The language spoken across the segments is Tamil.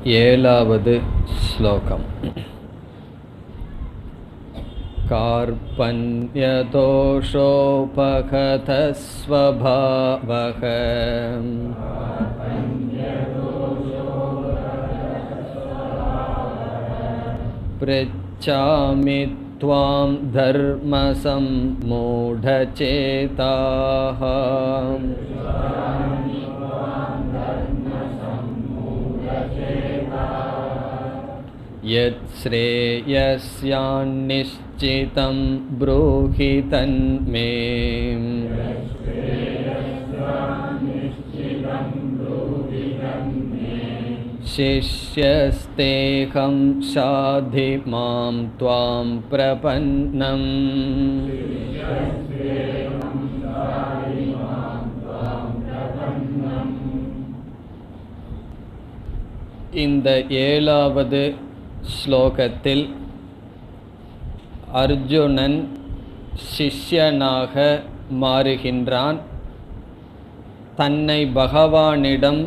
ஏழாவது ஸ்லோகம். கார்பண்யதோஷோபகதஸ்வபாவக ப்ருச்சாமி த்வாம் தர்மசம்மூடசேதாः யத் ஸ்ரேயஸ்யான்னிஷ்சிதம் ப்ரூஹி தன்மே. சிஷ்யஸ்தேகம் ஷாதி மாம் த்வாம் பிரபன்னம். இந்த ஏழாவது ஸ்லோகத்தில் அர்ஜுனன் சிஷ்யனாக மாறுகின்றான். தன்னை பகவானிடம்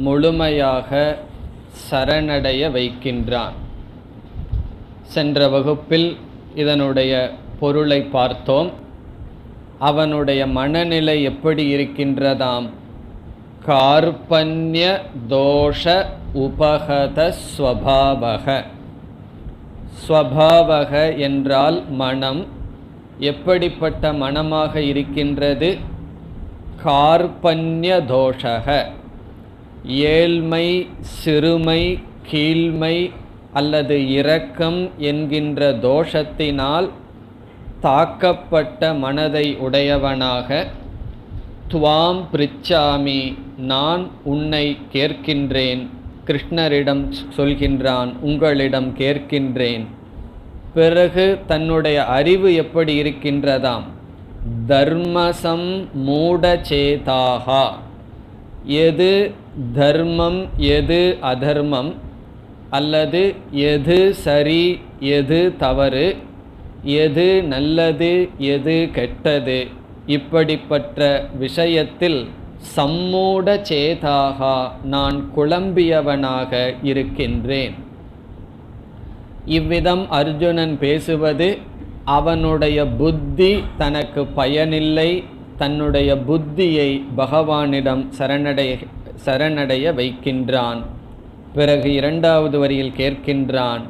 முழுமையாக சரணடைய வைக்கின்றான். சென்ற வகுப்பில் இதனுடைய பொருளை பார்த்தோம். அவனுடைய மனநிலை எப்படி இருக்கின்றதாம்? கார்பண்ய தோஷ உபகத ஸ்வபாவக. ஸ்வபாவக என்றால் மனம். எப்படிப்பட்ட மனமாக இருக்கின்றது? கார்பண்ய தோஷக, ஏழ்மை, சிறுமை, கீழ்மை அல்லது இரக்கம் என்கின்ற தோஷத்தினால் தாக்கப்பட்ட மனதை உடையவனாக, துவாம் பிரிச்சாமி, நான் உன்னை கேட்கின்றேன். கிருஷ்ணரிடம் சொல்கின்றான், உங்களிடம் கேட்கின்றேன். பிறகு தன்னுடைய அறிவு எப்படி இருக்கின்றதாம்? தர்மசம் மூடசேதாகா. எது தர்மம், எது அதர்மம், அல்லது எது சரி, எது தவறு, எது நல்லது, எது கெட்டது, இப்படிப்பட்ட விஷயத்தில் சம்மூட சேதாகா, நான் குழம்பியவனாக இருக்கின்றேன். இவ்விதம் அர்ஜுனன் பேசுவது அவனுடைய புத்தி தனக்கு பயனில்லை, தன்னுடைய புத்தியை பகவானிடம் சரணடைய வைக்கின்றான். பிறகு இரண்டாவது வரியில் கேட்கின்றான்,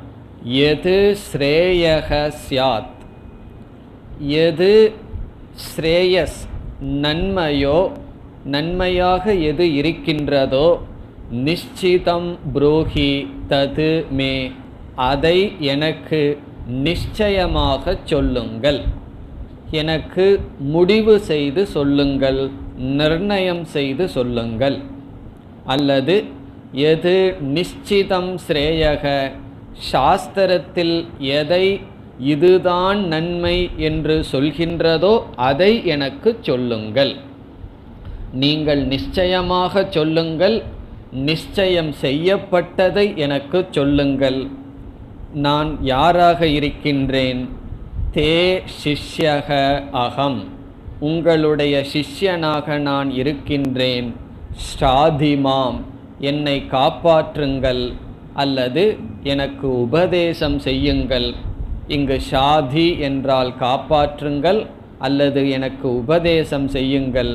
எது ஸ்ரேயக ஸ்யாத், எது ஸ்ரேயஸ் நன்மையோ, நன்மையாக எது இருக்கின்றதோ, நிச்சிதம் ப்ரூஹி தது மே, அதை எனக்கு நிச்சயமாக சொல்லுங்கள், எனக்கு முடிவு செய்து சொல்லுங்கள், நிர்ணயம் செய்து சொல்லுங்கள். அல்லது எது நிச்சிதம் ஸ்ரேயக, சாஸ்திரத்தில் எதை இதுதான் நன்மை என்று சொல்கின்றதோ அதை எனக்கு சொல்லுங்கள். நீங்கள் நிச்சயமாக சொல்லுங்கள், நிச்சயம் செய்யப்பட்டதை எனக்கு சொல்லுங்கள். நான் யாராக இருக்கின்றேன்? தே சிஷ்யக அகம், உங்களுடைய சிஷ்யனாக நான் இருக்கின்றேன். ஸ்ராதிமாம், என்னை காப்பாற்றுங்கள் அல்லது எனக்கு உபதேசம் செய்யுங்கள். இங்கு ஷாதி என்றால் காப்பாற்றுங்கள் அல்லது எனக்கு உபதேசம் செய்யுங்கள்.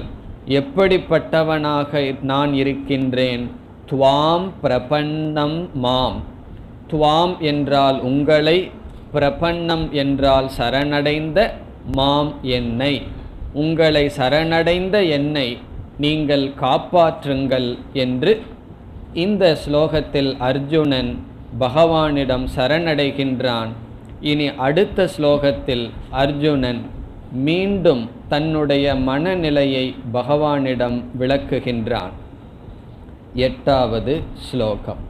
எப்படிப்பட்டவனாக நான் இருக்கின்றேன்? துவாம் பிரபன்னம் மாம். துவாம் என்றால் உங்களை, பிரபன்னம் என்றால் சரணடைந்த, மாம் என்னை, உங்களை சரணடைந்த என்னை நீங்கள் காப்பாற்றுங்கள் என்று இந்த ஸ்லோகத்தில் அர்ஜுனன் பகவானிடம் சரணடைகின்றான். இனி அடுத்த ஸ்லோகத்தில் அர்ஜுனன் மீண்டும் தன்னுடைய மனநிலையை பகவானிடம் விளக்குகின்றான். எட்டாவது ஸ்லோகம்.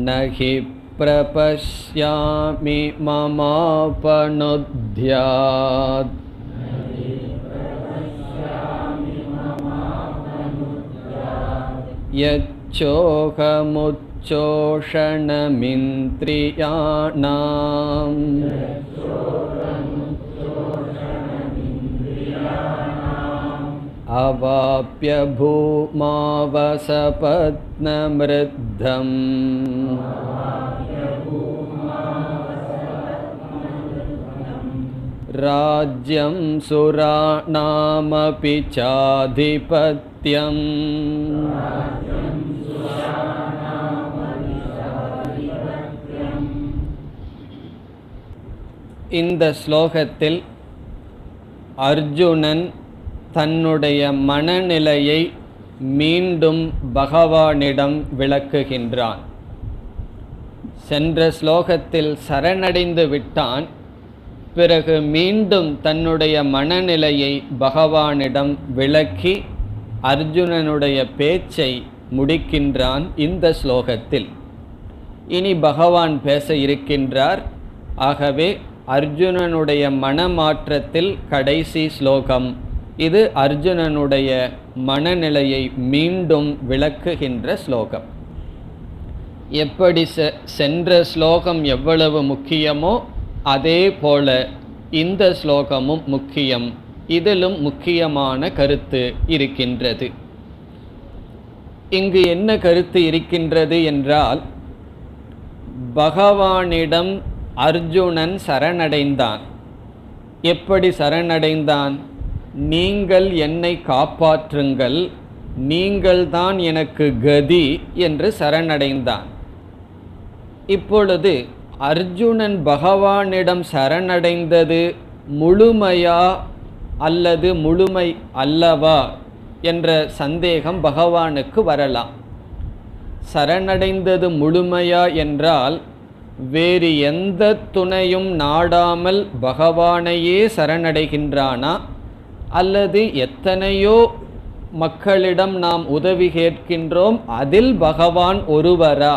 நஹி பிரபஷ்யாமி மமாபனுத்யாத் யச்சோகமுச்சோஷணமிந்த்ரியாணாம் அவாப்ய பூமாவசபத்னமிருத்தம் ராஜ்யம் சுராணாமபி சாதிபத்யம். இந்த ஸ்லோகத்தில் அர்ஜுனன் தன்னுடைய மனநிலையை மீண்டும் பகவானிடம் விளக்குகின்றான். சென்ற ஸ்லோகத்தில் சரணடைந்து விட்டான். பிறகு மீண்டும் தன்னுடைய மனநிலையை பகவானிடம் விளக்கி அர்ஜுனனுடைய பேச்சை முடிக்கின்றான் இந்த ஸ்லோகத்தில். இனி பகவான் பேச இருக்கின்றார். ஆகவே அர்ஜுனனுடைய மனமாற்றத்தில் கடைசி ஸ்லோகம் இது. அர்ஜுனனுடைய மனநிலையை மீண்டும் விளக்குகின்ற ஸ்லோகம். எப்படி சென்ற ஸ்லோகம் எவ்வளவு முக்கியமோ அதே போல இந்த ஸ்லோகமும் முக்கியம். இதிலும் முக்கியமான கருத்து இருக்கின்றது. இங்கு என்ன கருத்து இருக்கின்றது என்றால், பகவானிடம் அர்ஜுனன் சரணடைந்தான். எப்படி சரணடைந்தான்? நீங்கள் என்னை காப்பாற்றுங்கள், நீங்கள்தான் எனக்கு கதி என்று சரணடைந்தான். இப்பொழுது அர்ஜுனன் பகவானிடம் சரணடைந்தது முழுமையா அல்லது முழுமை அல்லவா என்ற சந்தேகம் பகவானுக்கு வரலாம். சரணடைந்தது முழுமையா என்றால் வேறு எந்த துணையும் நாடாமல் பகவானையே சரணடைகின்றானா, அல்லது எத்தனையோ மக்களிடம் நாம் உதவி கேட்கின்றோம், அதில் பகவான் ஒருவரா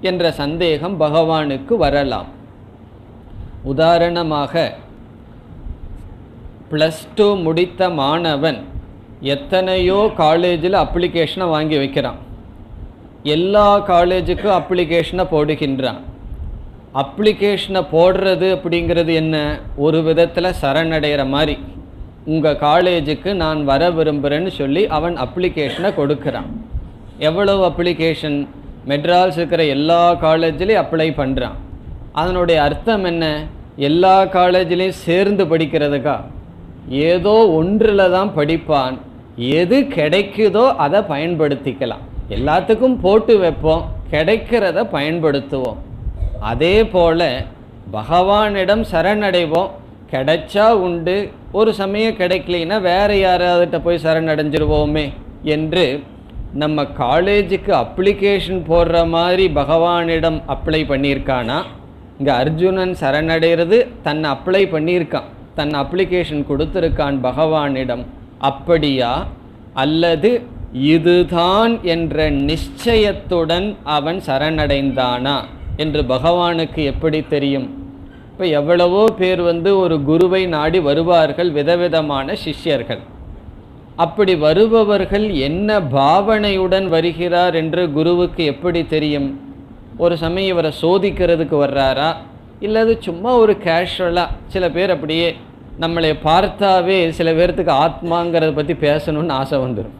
என்ற சந்தேகம் பகவானுக்கு வரலாம். உதாரணமாக +2 முடித்த மாணவன் எத்தனையோ காலேஜில் அப்ளிகேஷனை வாங்கி வைக்கிறான். எல்லா காலேஜுக்கும் அப்ளிகேஷனை போடுகின்றான். அப்ளிகேஷனை போடுறது அப்படிங்கிறது என்ன? ஒரு விதத்தில் சரணடைகிற மாதிரி. உங்கள் காலேஜுக்கு நான் வர விரும்புகிறேன்னு சொல்லி அவன் அப்ளிகேஷனை கொடுக்குறான். எவ்வளவு அப்ளிகேஷன்? மெட்ராஸ் இருக்கிற எல்லா காலேஜ்லேயும் அப்ளை பண்ணுறான். அதனுடைய அர்த்தம் என்ன? எல்லா காலேஜ்லேயும் சேர்ந்து படிக்கிறதுக்கா? ஏதோ ஒன்றில் தான் படிப்பான். எது கிடைக்குதோ அதை பயன்படுத்திக்கலாம். எல்லாத்துக்கும் போட்டு வைப்போம், கிடைக்கிறத பயன்படுத்துவோம். அதே போல் பகவானிடம் சரணடைவோம். கிடைச்சா உண்டு, ஒரு சமயம் கிடைக்கலைன்னா வேறு யாராவதுகிட்ட போய் சரணடைஞ்சிருவோமே என்று நம்ம காலேஜுக்கு அப்ளிகேஷன் போடுற மாதிரி பகவானிடம் அப்ளை பண்ணியிருக்கானா? இங்கே அர்ஜுனன் சரணடைகிறது தன்னை அப்ளை பண்ணியிருக்கான், தன் அப்ளிகேஷன் கொடுத்துருக்கான் பகவானிடம். அப்படியா? அல்லது இதுதான் என்ற நிச்சயத்துடன் அவன் சரணடைந்தானா என்று பகவானுக்கு எப்படி தெரியும்? இப்போ எவ்வளவோ பேர் ஒரு குருவை நாடி வருவார்கள், விதவிதமான சிஷ்யர்கள். அப்படி வருபவர்கள் என்ன பாவனையுடன் வருகிறார் என்று குருவுக்கு எப்படி தெரியும்? ஒரு சமயம் இவரை சோதிக்கிறதுக்கு வர்றாரா, இல்லது சும்மா ஒரு கேஷுவலாக? சில பேர் அப்படியே நம்மளை பார்த்தாவே சில பேர்த்துக்கு ஆத்மாங்கிறத பற்றி பேசணும்னு ஆசை வந்துடும்.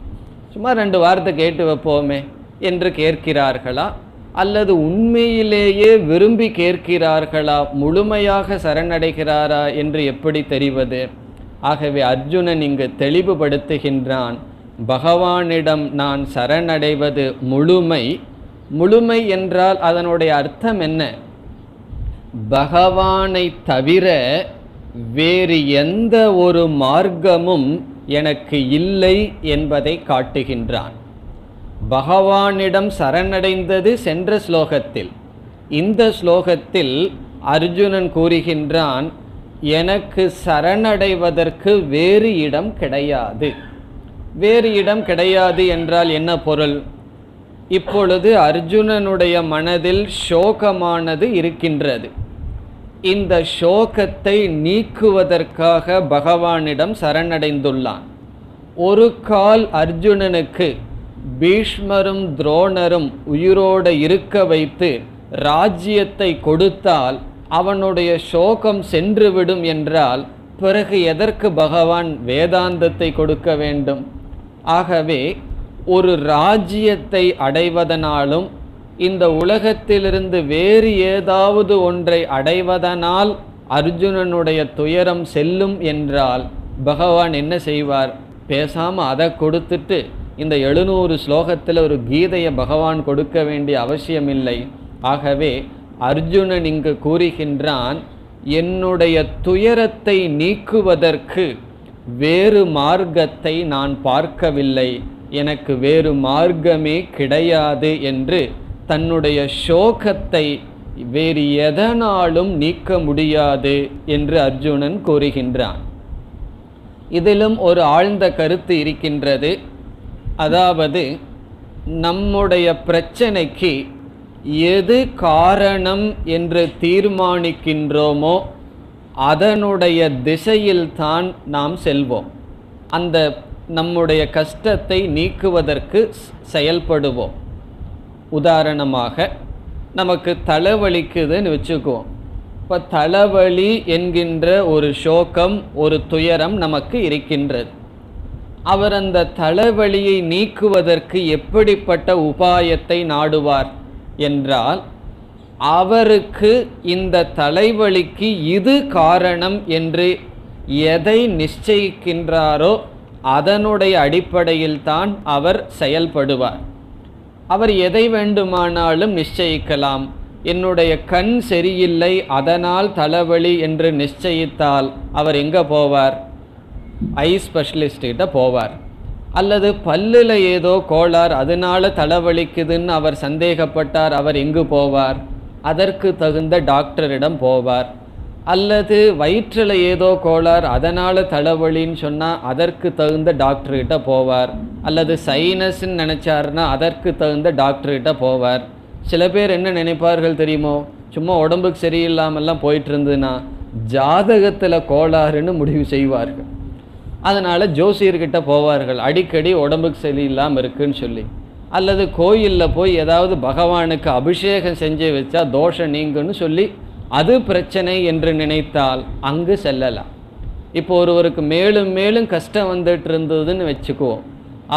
சும்மா 2 வார்த்தை கேட்டு வைப்போமே என்று கேட்கிறார்களா, அல்லது உண்மையிலேயே விரும்பி கேட்கிறார்களா, முழுமையாக சரணடைகிறாரா என்று எப்படி தெரிவது? ஆகவே அர்ஜுனன் இங்கு தெளிவுபடுத்துகின்றான், பகவானிடம் நான் சரணடைவது முழுமை. முழுமை என்றால் அதனுடைய அர்த்தம் என்ன? பகவானை தவிர வேறு எந்த ஒரு மார்க்கமும் எனக்கு இல்லை என்பதை காட்டுகின்றான். பகவானிடம் சரணடைந்தது சென்ற ஸ்லோகத்தில். இந்த ஸ்லோகத்தில் அர்ஜுனன் கூறுகின்றான், எனக்கு சரணடைவதற்கு வேறு இடம் கிடையாது. வேறு இடம் கிடையாது என்றால் என்ன பொருள்? இப்பொழுது அர்ஜுனனுடைய மனதில் சோகமானது இருக்கின்றது. இந்த சோகத்தை நீக்குவதற்காக பகவானிடம் சரணடைந்துள்ளான். ஒரு கால் அர்ஜுனனுக்கு பீஷ்மரும் துரோணரும் உயிரோடு இருக்க வைத்து ராஜ்யத்தை கொடுத்தால் அவனுடைய சோகம் சென்றுவிடும் என்றால் பிறகு எதற்கு பகவான் வேதாந்தத்தை கொடுக்க வேண்டும்? ஆகவே ஒரு ராஜ்யத்தை அடைவதனாலும் இந்த உலகத்திலிருந்து வேறு ஏதாவது ஒன்றை அடைவதனால் அர்ஜுனனுடைய துயரம் செல்லும் என்றால் பகவான் என்ன செய்வார்? பேசாமல் அதை கொடுத்துட்டு இந்த 700 ஸ்லோகத்தில் ஒரு கீதையை பகவான் கொடுக்க வேண்டிய அவசியமில்லை. ஆகவே அர்ஜுனன் இங்கு கூறுகின்றான், என்னுடைய துயரத்தை நீக்குவதற்கு வேறு மார்க்கத்தை நான் பார்க்கவில்லை, எனக்கு வேறு மார்க்கமே கிடையாது என்று தன்னுடைய சோகத்தை வேறு எதனாலும் நீக்க முடியாது என்று அர்ஜுனன் கூறுகின்றான். இதிலும் ஒரு ஆழ்ந்த கருத்து இருக்கின்றது. அதாவது நம்முடைய பிரச்சனைக்கு எது காரணம் என்று தீர்மானிக்கின்றோமோ அதனுடைய திசையில்தான் நாம் செல்வோம். அந்த நம்முடைய கஷ்டத்தை நீக்குவதற்கு செயல்படுவோம். உதாரணமாக நமக்கு தலைவலிக்குதுன்னு வச்சுக்குவோம். இப்போ தலைவலி என்கின்ற ஒரு சோகம், ஒரு துயரம் நமக்கு இருக்கின்றது. அவர் அந்த தலைவலியை நீக்குவதற்கு எப்படிப்பட்ட உபாயத்தை நாடுவார் என்றால், அவருக்கு இந்த தலைவலிக்கு இது காரணம் என்று எதை நிச்சயிக்கின்றாரோ அதனுடைய அடிப்படையில் தான் அவர் செயல்படுவார். அவர் எதை வேண்டுமானாலும் நிச்சயிக்கலாம். என்னுடைய கண் சரியில்லை அதனால் தலைவலி என்று நிச்சயித்தால் அவர் எங்கே போவார்? ஐ ஸ்பெஷலிஸ்ட்கிட்ட போவார். அல்லது பல்லில் ஏதோ கோளாறு அதனால தலைவலிக்குதுன்னு அவர் சந்தேகப்பட்டார், அவர் எங்கு போவார்? அதற்கு தகுந்த டாக்டரிடம் போவார். அல்லது வயிற்றில் ஏதோ கோளாறு அதனால் தலைவலின்னு சொன்னால் அதற்கு தகுந்த டாக்டர்கிட்ட போவார். அல்லது சைனஸ்ன்னு நினச்சாருன்னா அதற்கு தகுந்த டாக்டர்கிட்ட போவார். சில பேர் என்ன நினைப்பார்கள் தெரியுமோ, சும்மா உடம்புக்கு சரியில்லாமல்லாம் போயிட்டு இருந்ததுன்னா ஜாதகத்தில் கோளாறுன்னு முடிவு செய்வார்கள். அதனால் ஜோசியர்கிட்ட போவார்கள், அடிக்கடி உடம்புக்கு சரியில்லாமல் இருக்குன்னு சொல்லி. அல்லது கோயிலில் போய் ஏதாவது பகவானுக்கு அபிஷேகம் செஞ்சு வச்சா தோஷம் நீங்குன்னு சொல்லி அது பிரச்சனை என்று நினைத்தால் அங்கு செல்லலாம். இப்போ ஒருவருக்கு மேலும் மேலும் கஷ்டம் வந்துட்டு இருந்ததுன்னு வச்சுக்குவோம்.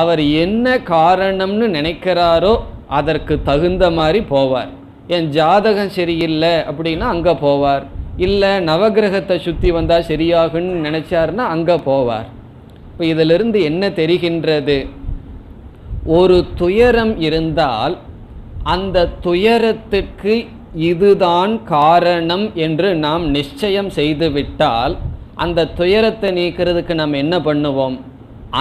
அவர் என்ன காரணம்னு நினைக்கிறாரோ அதற்கு தகுந்த மாதிரி போவார். என் ஜாதகம் சரியில்லை அப்படின்னா அங்கே போவார். இல்லை நவகிரகத்தை சுற்றி வந்தால் சரியாகுன்னு நினச்சாருன்னா அங்கே போவார். இப்போ இதிலிருந்து என்ன தெரிகின்றது? ஒரு துயரம் இருந்தால் அந்த துயரத்துக்கு இதுதான் காரணம் என்று நாம் நிச்சயம் செய்துவிட்டால் அந்த துயரத்தை நீக்கிறதுக்கு நாம் என்ன பண்ணுவோம்?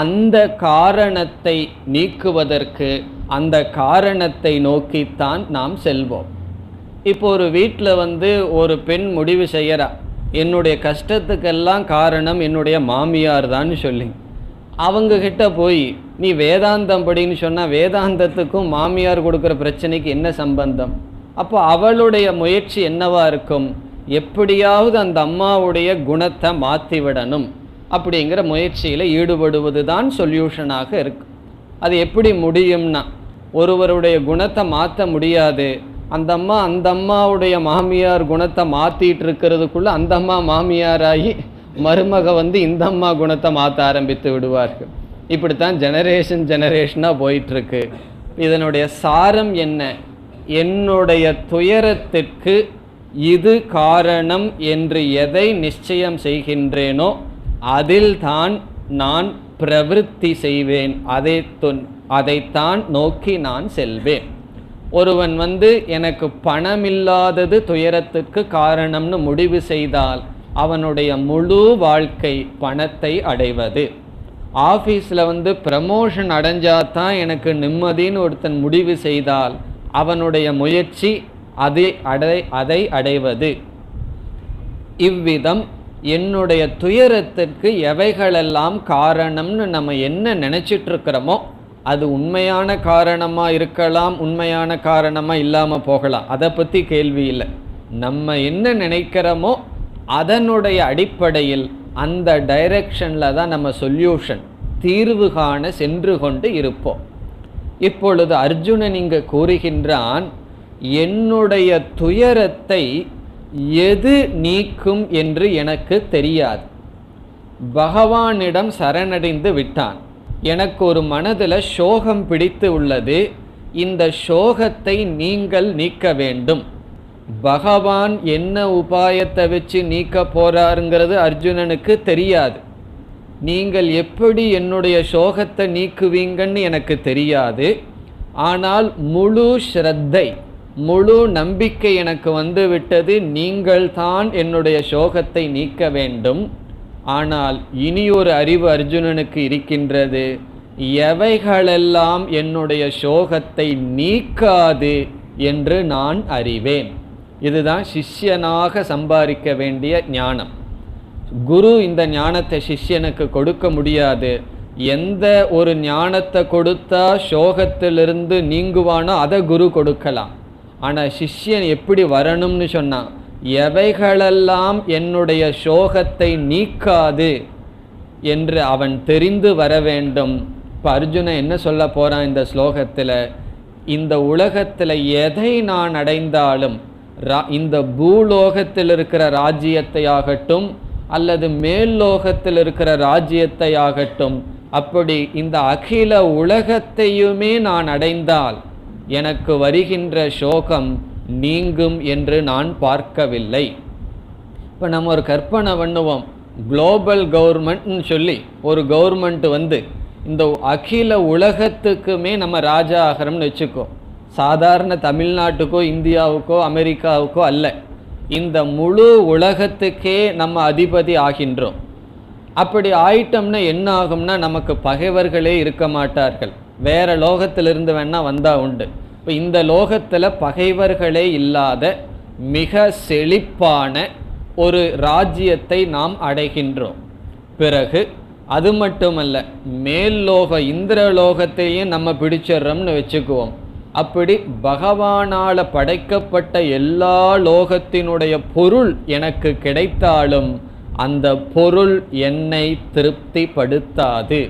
அந்த காரணத்தை நீக்குவதற்கு அந்த காரணத்தை நோக்கித்தான் நாம் செல்வோம். இப்போ ஒரு வீட்டில் ஒரு பெண் முடிவு செய்கிறா, என்னுடைய கஷ்டத்துக்கெல்லாம் காரணம் என்னுடைய மாமியார் தான் சொல்லி. அவங்கக்கிட்ட போய் நீ வேதாந்தம் படின்னு சொன்னால் வேதாந்தத்துக்கும் மாமியார் கொடுக்குற பிரச்சனைக்கு என்ன சம்பந்தம்? அப்போ அவளுடைய முயற்சி என்னவா இருக்கும்? எப்படியாவது அந்த அம்மாவுடைய குணத்தை மாற்றிவிடணும் அப்படிங்கிற முயற்சியில் ஈடுபடுவது தான் சொல்யூஷனாக இருக்கும். அது எப்படி முடியும்னா, ஒருவருடைய குணத்தை மாற்ற முடியாது. அந்த அம்மாவுடைய மாமியார் குணத்தை மாற்றிட்டு இருக்கிறதுக்குள்ளே அந்த அம்மா மாமியாராகி மருமக இந்த அம்மா குணத்தை மாற்ற ஆரம்பித்து விடுவார்கள். இப்படித்தான் ஜெனரேஷனாக போயிட்டுருக்கு. இதனுடைய சாரம் என்ன? என்னுடைய துயரத்திற்கு இது காரணம் என்று எதை நிச்சயம் செய்கின்றேனோ அதில் தான் நான் பிரவிற்த்தி செய்வேன். அதைத்தான் நோக்கி நான் செல்வேன். ஒருவன் எனக்கு பணமில்லாதது துயரத்துக்கு காரணம்னு முடிவு செய்தால் அவனுடைய முழு வாழ்க்கை பணத்தை அடைவது. ஆஃபீஸில் ப்ரமோஷன் அடைஞ்சாதான் எனக்கு நிம்மதின்னு ஒருத்தன் முடிவு செய்தால் அவனுடைய முயற்சி அதை அடைவது. இவ்விதம் என்னுடைய துயரத்திற்கு எவைகளெல்லாம் காரணம்னு நம்ம என்ன நினச்சிட்டு இருக்கிறோமோ அது உண்மையான காரணமாக இருக்கலாம், உண்மையான காரணமாக இல்லாமல் போகலாம். அதை பற்றி கேள்வி இல்லை. நம்ம என்ன நினைக்கிறோமோ அதனுடைய அடிப்படையில் அந்த டைரெக்ஷனில் தான் நம்ம சொல்யூஷன் தீர்வு காண சென்று கொண்டு இருப்போம். இப்பொழுது அர்ஜுனன் இங்கு கூறுகின்றான், என்னுடைய துயரத்தை எது நீக்கும் என்று எனக்கு தெரியாது. பகவானிடம் சரணடைந்து விட்டான். எனக்கு ஒரு மனதில் சோகம் பிடித்து உள்ளது, இந்த சோகத்தை நீங்கள் நீக்க வேண்டும். பகவான் என்ன உபாயத்தை வச்சு நீக்க போறாருங்கிறது அர்ஜுனனுக்கு தெரியாது. நீங்கள் எப்படி என்னுடைய சோகத்தை நீக்குவீங்கன்னு எனக்கு தெரியாது. ஆனால் முழு ஸ்ரத்தை, முழு நம்பிக்கை எனக்கு வந்து விட்டது, நீங்கள் தான் என்னுடைய சோகத்தை நீக்க வேண்டும். ஆனால் இனியொரு அறிவு அர்ஜுனனுக்கு இருக்கின்றது, எவைகளெல்லாம் என்னுடைய சோகத்தை நீக்காது என்று நான் அறிவேன். இதுதான் சிஷ்யனாக சம்பாதிக்க வேண்டிய ஞானம். குரு இந்த ஞானத்தை சிஷ்யனுக்கு கொடுக்க முடியாது. எந்த ஒரு ஞானத்தை கொடுத்தா சோகத்திலிருந்து நீங்குவானோ அதை குரு கொடுக்கலாம். ஆனால் சிஷ்யன் எப்படி வரணும்னு சொன்னான், எவைகளெல்லாம் என்னுடைய சோகத்தை நீக்காது என்று அவன் தெரிந்து வர வேண்டும். இப்போ அர்ஜுனன் என்ன சொல்ல போகிறான் இந்த ஸ்லோகத்தில், இந்த உலகத்தில் எதை நான் அடைந்தாலும், இந்த பூலோகத்தில் இருக்கிற ராஜ்யத்தை ஆகட்டும் அல்லது மேல் லோகத்தில் இருக்கிற ராஜ்யத்தை ஆகட்டும், அப்படி இந்த அகில உலகத்தையுமே நான் அடைந்தால் எனக்கு வருகின்ற சோகம் நீங்கும் என்று நான் பார்க்கவில்லை. இப்போ நம்ம ஒரு கற்பனை பண்ணுவோம், குளோபல் கவர்மெண்ட்னு சொல்லி ஒரு கவர்மெண்ட் வந்து இந்த அகில உலகத்துக்குமே நம்ம ராஜா ஆகிறோம்னு வச்சுக்கோ. சாதாரண தமிழ்நாட்டுக்கோ இந்தியாவுக்கோ அமெரிக்காவுக்கோ அல்ல, இந்த முழு உலகத்துக்கே நம்ம அதிபதி ஆகின்றோம். அப்படி ஆயிட்டோம்னா என்ன ஆகும்னா, நமக்கு பகைவர்களே இருக்க மாட்டார்கள். வேற லோகத்திலிருந்து வேணா வந்தா உண்டு. இப்போ இந்த லோகத்தில் பகைவர்களே இல்லாத மிக செழிப்பான ஒரு ராஜ்யத்தை நாம் அடைகின்றோம். பிறகு அது மட்டுமல்ல, மேல் லோக இந்திரலோகத்தையும் நம்ம பிடிச்சிடுறோம்னு வச்சுக்குவோம். அப்படி பகவானால் படைக்கப்பட்ட எல்லா லோகத்தினுடைய பொருள் எனக்கு கிடைத்தாலும் அந்த பொருள் என்னை திருப்திப்படுத்தாது.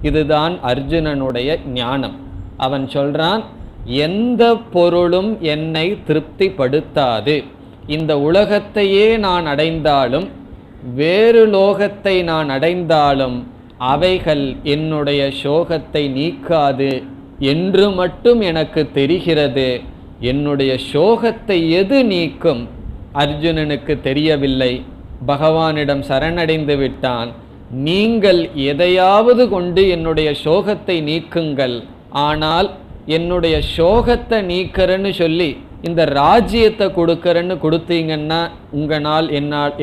இதுதான் அர்ஜுனனுடைய ஞானம். அவன் சொல்றான், எந்த பொருளும் என்னை திருப்திப்படுத்தாது. இந்த உலகத்தையே நான் அடைந்தாலும் வேறு லோகத்தை நான் அடைந்தாலும் அவைகள் என்னுடைய சோகத்தை நீக்காது என்று மட்டும் எனக்கு தெரிகிறது. என்னுடைய சோகத்தை எது நீக்கும் அர்ஜுனனுக்கு தெரியவில்லை. பகவானிடம் சரணடைந்து விட்டான். நீங்கள் எதையாவது கொண்டு என்னுடைய சோகத்தை நீக்குங்கள், ஆனால் என்னுடைய சோகத்தை நீக்கிறேன்னு சொல்லி இந்த ராஜ்யத்தை கொடுக்கறேன்னு கொடுத்தீங்கன்னா உங்களால்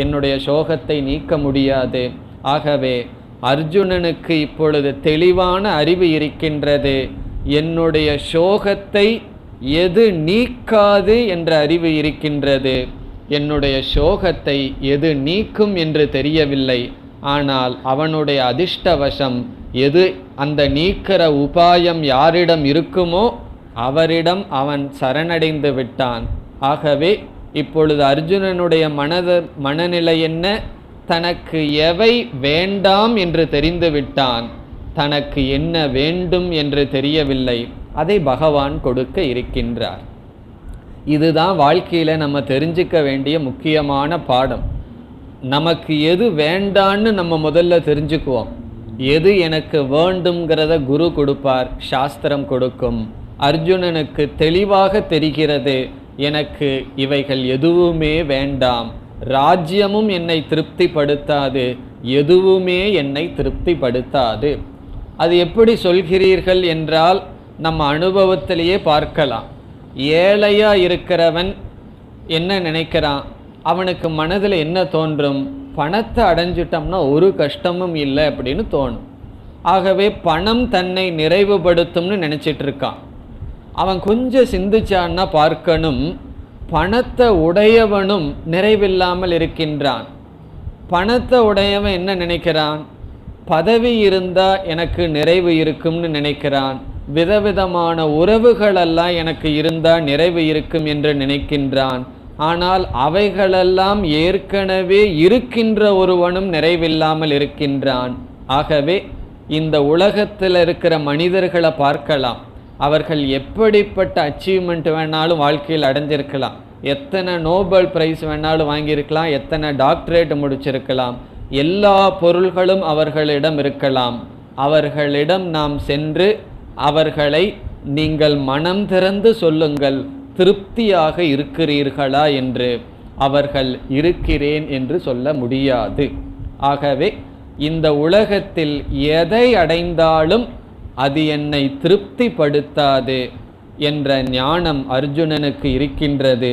என்னுடைய சோகத்தை நீக்க முடியாது. ஆகவே அர்ஜுனனுக்கு இப்பொழுது தெளிவான அறிவு இருக்கின்றது. என்னுடைய சோகத்தை எது நீக்காது என்ற அறிவு இருக்கின்றது. என்னுடைய சோகத்தை எது நீக்கும் என்று தெரியவில்லை. ஆனால் அவனுடைய அதிர்ஷ்டவசம் எது அந்த நீக்கிற உபாயம் யாரிடம் இருக்குமோ அவரிடம் அவன் சரணடைந்து விட்டான். ஆகவே இப்பொழுது அர்ஜுனனுடைய மனநிலை என்ன, தனக்கு எவை வேண்டாம் என்று தெரிந்து விட்டான். தனக்கு என்ன வேண்டும் என்று தெரியவில்லை. அதை பகவான் கொடுக்க இருக்கின்றார். இதுதான் வாழ்க்கையில் நம்ம தெரிஞ்சுக்க வேண்டிய முக்கியமான பாடம். நமக்கு எது வேண்டான்னு நம்ம முதல்ல தெரிஞ்சுக்குவோம். எது எனக்கு வேண்டும்ங்கிறத குரு கொடுப்பார், சாஸ்திரம் கொடுக்கும். அர்ஜுனனுக்கு தெளிவாக தெரிகிறது, எனக்கு இவைகள் எதுவுமே வேண்டாம். ராஜ்யமும் என்னை திருப்திப்படுத்தாது, எதுவுமே என்னை திருப்திப்படுத்தாது. அது எப்படி சொல்கிறீர்கள் என்றால் நம்ம அனுபவத்திலேயே பார்க்கலாம். ஏழையா இருக்கிறவன் என்ன நினைக்கிறான், அவனுக்கு மனதில் என்ன தோன்றும், பணத்தை அடைஞ்சிட்டோம்னா ஒரு கஷ்டமும் இல்லை அப்படின்னு தோணும். ஆகவே பணம் தன்னை நிறைவுபடுத்தும்னு நினச்சிட்டு இருக்கான். அவன் கொஞ்சம் சிந்திச்சான்னா பார்க்கணும், பணத்தை உடையவனும் நிறைவில்லாமல் இருக்கின்றான். பணத்தை உடையவன் என்ன நினைக்கிறான், பதவி இருந்தால் எனக்கு நிறைவு இருக்கும்னு நினைக்கிறான். விதவிதமான உறவுகளெல்லாம் எனக்கு இருந்தால் நிறைவு இருக்கும் என்று நினைக்கின்றான். ஆனால் அவைகளெல்லாம் ஏற்கனவே இருக்கின்ற ஒருவனும் நிறைவில்லாமல் இருக்கின்றான். ஆகவே இந்த உலகத்தில் இருக்கிற மனிதர்களை பார்க்கலாம். அவர்கள் எப்படிப்பட்ட அச்சீவ்மெண்ட் வேணாலும் வாழ்க்கையில் அடைஞ்சிருக்கலாம், எத்தனை நோபல் பிரைஸ் வேணாலும் வாங்கியிருக்கலாம், எத்தனை டாக்டரேட் முடிச்சிருக்கலாம், எல்லா பொருள்களும் அவர்களிடம் இருக்கலாம். அவர்களிடம் நாம் சென்று அவர்களை நீங்கள் மனம் திறந்து சொல்லுங்கள், திருப்தியாக இருக்கிறீர்களா என்று. அவர்கள் இருக்கிறேன் என்று சொல்ல முடியாது. ஆகவே இந்த உலகத்தில் எதை அடைந்தாலும் அது என்னை திருப்திப்படுத்தாது என்ற ஞானம் அர்ஜுனனுக்கு இருக்கின்றது.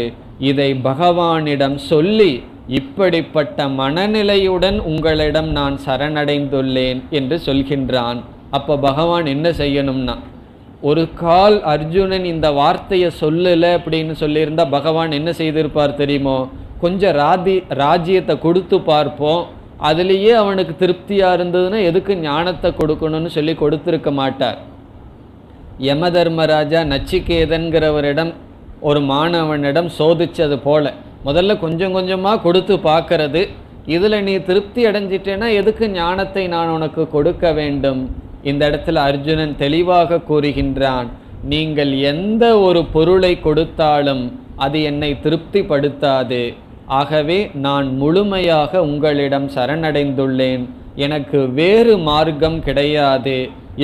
இதை பகவானிடம் சொல்லி இப்படிப்பட்ட மனநிலையுடன் உங்களிடம் நான் சரணடைந்துள்ளேன் என்று சொல்கின்றான். அப்போ பகவான் என்ன செய்யணும்னா, ஒரு கால் அர்ஜுனன் இந்த வார்த்தையை சொல்லலை அப்படின்னு சொல்லியிருந்தா பகவான் என்ன செய்திருப்பார் தெரியுமோ, கொஞ்சம் ராஜ்யத்தை கொடுத்து பார்ப்போம், அதுலேயே அவனுக்கு திருப்தியாக இருந்ததுன்னா எதுக்கு ஞானத்தை கொடுக்கணும்னு சொல்லி கொடுத்துருக்க மாட்டார். யம தர்மராஜா நச்சிகேதன்கிறவரிடம் ஒரு மாணவனிடம் சோதித்தது போல, முதல்ல கொஞ்சம் கொஞ்சமாக கொடுத்து பார்க்கறது, இதில் நீ திருப்தி அடைஞ்சிட்டேன்னா எதுக்கு ஞானத்தை நான் உனக்கு கொடுக்க வேண்டும். இந்த இடத்துல அர்ஜுனன் தெளிவாக கூறுகின்றான், நீங்கள் எந்த ஒரு பொருளை கொடுத்தாலும் அது என்னை திருப்திப்படுத்தாது. ஆகவே நான் முழுமையாக உங்களிடம் சரணடைந்துள்ளேன், எனக்கு வேறு மார்க்கம் கிடையாது,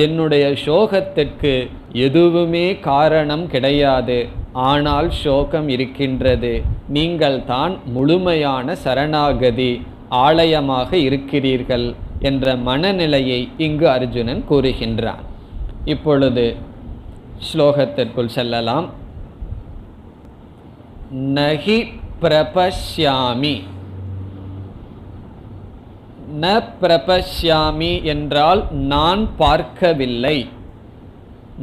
என்னுடைய சோகத்திற்கு எதுவுமே காரணம் கிடையாது, ஆனால் சோகம் இருக்கின்றது. நீங்கள் தான் முழுமையான சரணாகதி ஆலயமாக இருக்கிறீர்கள் என்ற மனநிலையை இங்கு அர்ஜுனன் கூறுகின்றான். இப்பொழுது ஸ்லோகத்திற்குள் செல்லலாம். நஹி பிரபஷ்யாமி. ந பிரபஷ்யாமி என்றால் நான் பார்க்கவில்லை.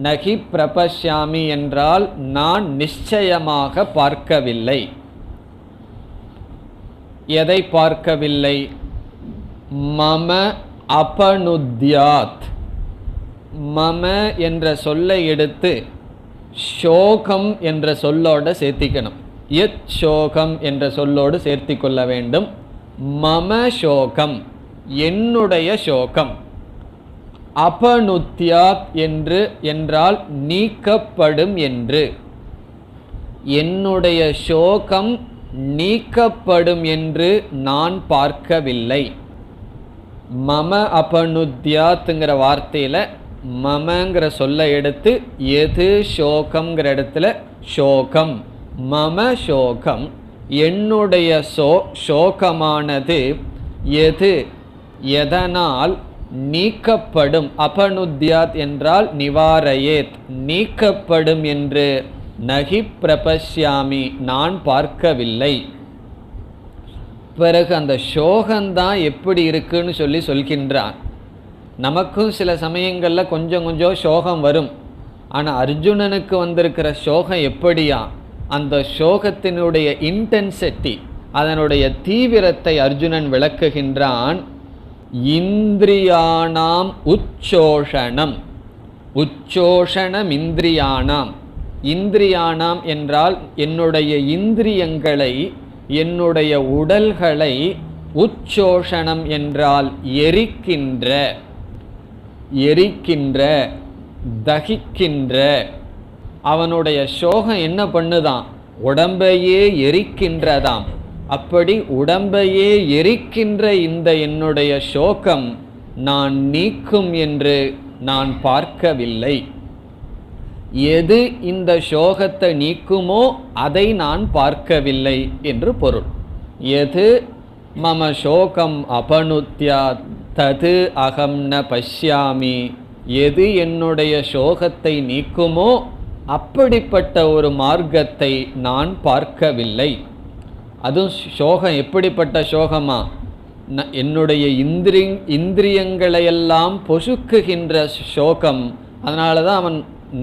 நகி பிரபஷ்யாமி என்றால் நான் நிச்சயமாக பார்க்கவில்லை. எதை பார்க்கவில்லை? மம அபனுத்யாத். மம என்ற சொல்லை எடுத்து சோகம் என்ற சொல்லோடு சேர்த்திக்கணும். யத் சோகம் என்ற சொல்லோடு சேர்த்தி கொள்ள வேண்டும். மம சோகம், என்னுடைய சோகம். அபனுத்யாத் என்று என்றால் நீக்கப்படும் என்று. என்னுடைய சோகம் நீக்கப்படும் என்று நான் பார்க்கவில்லை. மம அபனுத்யாத்ங்கிற வார்த்தையில் மமங்கிற சொல்ல எடுத்து எது சோகம்ங்கிற இடத்துல சோகம், மம சோகம், என்னுடைய சோகமானது எது எதனால் நீக்கப்படும். அபனுத்யாத் என்றால் நிவாரயேத், நீக்கப்படும் என்று நகி பிரபஷ்யாமி நான் பார்க்கவில்லை. பிறகு அந்த சோகந்தான் எப்படி இருக்குன்னு சொல்கின்றான். நமக்கும் சில சமயங்களில் கொஞ்சம் கொஞ்சம் சோகம் வரும். ஆனால் அர்ஜுனனுக்கு வந்திருக்கிற சோகம் எப்படியா, அந்த சோகத்தினுடைய இன்டென்சிட்டி, அதனுடைய தீவிரத்தை அர்ஜுனன் விளக்குகின்றான். இந்திரியானாம் உச்சோஷணம். உச்சோஷணம் இந்திரியானாம். இந்திரியானாம் என்றால் என்னுடைய இந்திரியங்களை, என்னுடைய உடல்களை, உச்சோஷணம் என்றால் எரிக்கின்ற, எரிக்கின்ற, தகிக்கின்ற. அவனுடைய சோகம் என்ன பண்ணுதான்? உடம்பையே எரிக்கின்றதாம். அப்படி உடம்பையே எரிக்கின்ற இந்த என்னுடைய சோகம் நான் நீக்கும் என்று நான் பார்க்கவில்லை. எது இந்த சோகத்தை நீக்குமோ அதை நான் பார்க்கவில்லை என்று பொருள். எது மம சோகம் அபனுத்யாத் தது அகம் ந பஷ்யாமி. எது என்னுடைய சோகத்தை நீக்குமோ அப்படிப்பட்ட ஒரு மார்க்கத்தை நான் பார்க்கவில்லை. அதுவும் சோகம் எப்படிப்பட்ட சோகமா? என்னுடைய இந்திரியங்களையெல்லாம் பொசுக்குகின்ற சோகம். அதனால தான் அவன்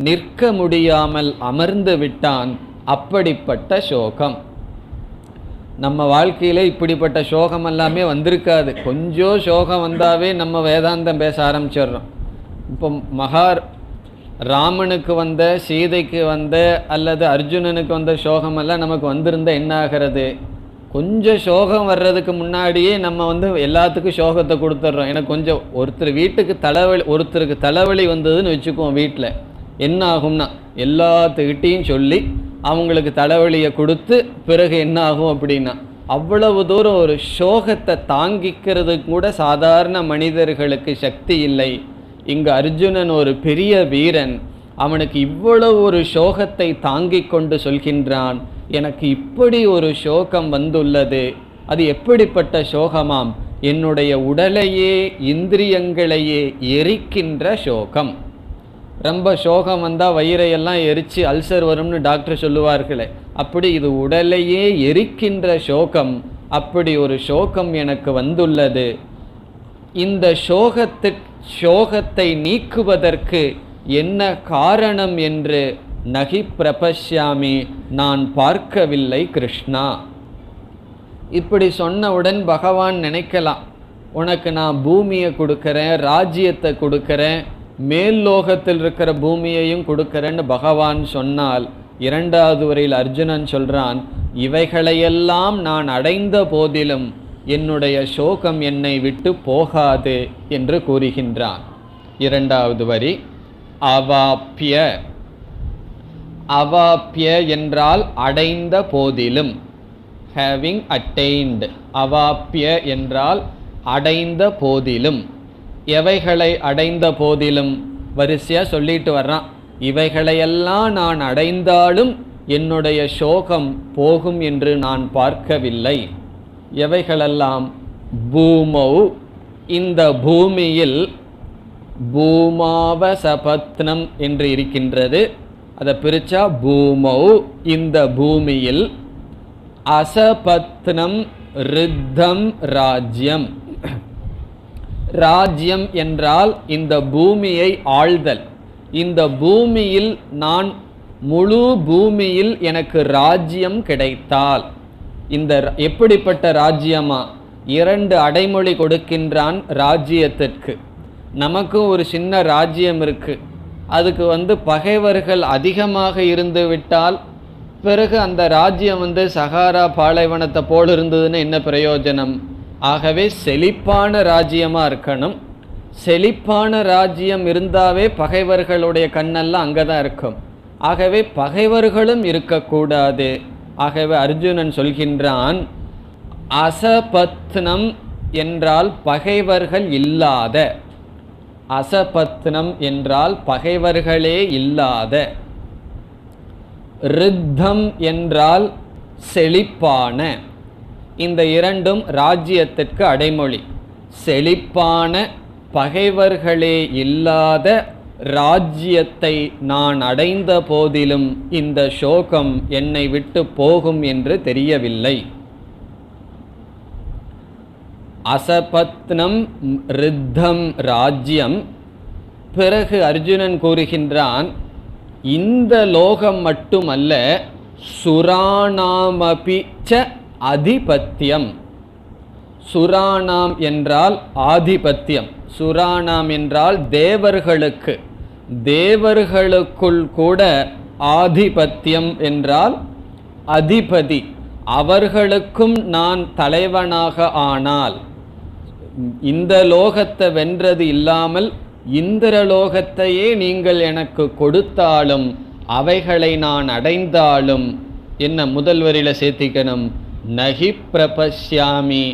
நிற்க முடியாமல் அமர்ந்து விட்டான். அப்படிப்பட்ட சோகம். நம்ம வாழ்க்கையில் இப்படிப்பட்ட சோகம் எல்லாமே வந்திருக்காது. கொஞ்சம் சோகம் வந்தாவே நம்ம வேதாந்தம் பேச ஆரம்பிச்சிடுறோம். இப்போ ராமனுக்கு வந்த, சீதைக்கு வந்த, அல்லது அர்ஜுனனுக்கு வந்த சோகமெல்லாம் நமக்கு வந்திருந்தால் என்ன ஆகிறது? கொஞ்சம் சோகம் வர்றதுக்கு முன்னாடியே நம்ம எல்லாத்துக்கும் சோகத்தை கொடுத்துட்றோம். எனக்கு கொஞ்சம் ஒருத்தருக்கு தலைவலி வந்ததுன்னு வச்சுக்குவோம். வீட்டில் என்ன ஆகும்னா எல்லாத்துக்கிட்டையும் சொல்லி அவங்களுக்கு தலைவலியை கொடுத்து பிறகு என்ன ஆகும் அப்படின்னா, அவ்வளவு தூரம் ஒரு சோகத்தை தாங்கிக்கிறது கூட சாதாரண மனிதர்களுக்கு சக்தி இல்லை. இங்கு அர்ஜுனன் ஒரு பெரிய வீரன், அவனுக்கு இவ்வளவு ஒரு சோகத்தை தாங்கிக் கொண்டு சொல்கின்றான், எனக்கு இப்படி ஒரு சோகம் வந்துள்ளது. அது எப்படிப்பட்ட சோகமாம்? என்னுடைய உடலையே இந்திரியங்களையே எரிக்கின்ற சோகம். ரொம்ப சோகம் வந்தால் வயிறையெல்லாம் எரித்து அல்சர் வரும்னு டாக்டர் சொல்லுவார்களே, அப்படி இது உடலையே எரிக்கின்ற சோகம். அப்படி ஒரு சோகம் எனக்கு வந்துள்ளது. இந்த சோகத்தை நீக்குவதற்கு என்ன காரணம் என்று நகி பிரபஷ்யாமி, நான் பார்க்கவில்லை கிருஷ்ணா. இப்படி சொன்னவுடன் பகவான் நினைக்கலாம், உனக்கு நான் பூமியை கொடுக்கறேன், ராஜ்யத்தை கொடுக்கறேன், மேல் லோகத்தில் இருக்கிற பூமியையும் கொடுக்கறேன்னு பகவான் சொன்னால், இரண்டாவது வரையில் அர்ஜுனன் சொல்றான், இவைகளையெல்லாம் நான் அடைந்த போதிலும் என்னுடைய சோகம் என்னை விட்டு போகாது என்று கூறுகின்றான். இரண்டாவது வரி, அவாப்ய. அவாப்ய என்றால் அடைந்த போதிலும், ஹேவிங் அட்டைன்ட். அவாப்ய என்றால் அடைந்த போதிலும். எவைகளை அடைந்த போதிலும் வரிசையா சொல்லிட்டு வர்றான். இவைகளையெல்லாம் நான் அடைந்தாலும் என்னுடைய சோகம் போகும் என்று நான் பார்க்கவில்லை. எவைகளெல்லாம்? பூமௌ, இந்த பூமியில், பூமாவசபத்னம் என்று இருக்கின்றது, அதை பிரிச்சா பூமௌ, இந்த பூமியில், அசபத்னம் ரித்தம் ராஜ்யம். ராஜ்யம் என்றால் இந்த பூமியை ஆள்தல். இந்த பூமியில் நான், முழு பூமியில் எனக்கு ராஜ்யம் கிடைத்தால், இந்த எப்படிப்பட்ட ராஜ்யமா? இரண்டு அடைமொழி கொடுக்கின்றான் ராஜ்யத்திற்கு. நமக்கும் ஒரு சின்ன ராஜ்யம் இருக்கு, அதுக்கு பகைவர்கள் அதிகமாக இருந்து விட்டால் பிறகு அந்த ராஜ்யம் சஹாரா பாலைவனத்தை போல் இருந்ததுன்னு என்ன பிரயோஜனம்? ஆகவே செழிப்பான ராஜ்யமாக இருக்கணும். செழிப்பான ராஜ்யம் இருந்தாவே பகைவர்களுடைய கண்ணெல்லாம் அங்கே தான் இருக்கும். ஆகவே பகைவர்களும் இருக்கக்கூடாது. ஆகவே அர்ஜுனன் சொல்கின்றான், அசபத்னம் என்றால் பகைவர்கள் இல்லாத, அசபத்னம் என்றால் பகைவர்களே இல்லாத, ரித்தம் என்றால் செழிப்பான. இந்த இரண்டும் ராஜ்யத்திற்கு அடைமொழி. செழிப்பான, பகைவர்களே இல்லாத ராஜ்யத்தை நான் அடைந்த போதிலும் இந்த சோகம் என்னை விட்டு போகும் என்று தெரியவில்லை. அசபத்னம் ரித்தம் ராஜ்யம். பிறகு அர்ஜுனன் கூறுகின்றான், இந்த லோகம் மட்டுமல்ல, சுராணாமபிச்ச அதிபத்தியம். சுராணாம் என்றால் ஆதிபத்தியம். சுராணாம் என்றால் தேவர்களுக்கு, தேவர்களுக்குள் கூட ஆதிபத்தியம் என்றால் அதிபதி, அவர்களுக்கும் நான் தலைவனாக ஆனால், இந்த லோகத்தை வென்றது இல்லாமல் இந்திரலோகத்தையே நீங்கள் எனக்கு கொடுத்தாலும், அவைகளை நான் அடைந்தாலும், என்ன முதல் வரியில சேர்த்திக்கணும், நகி பிரபஷ்யாமி,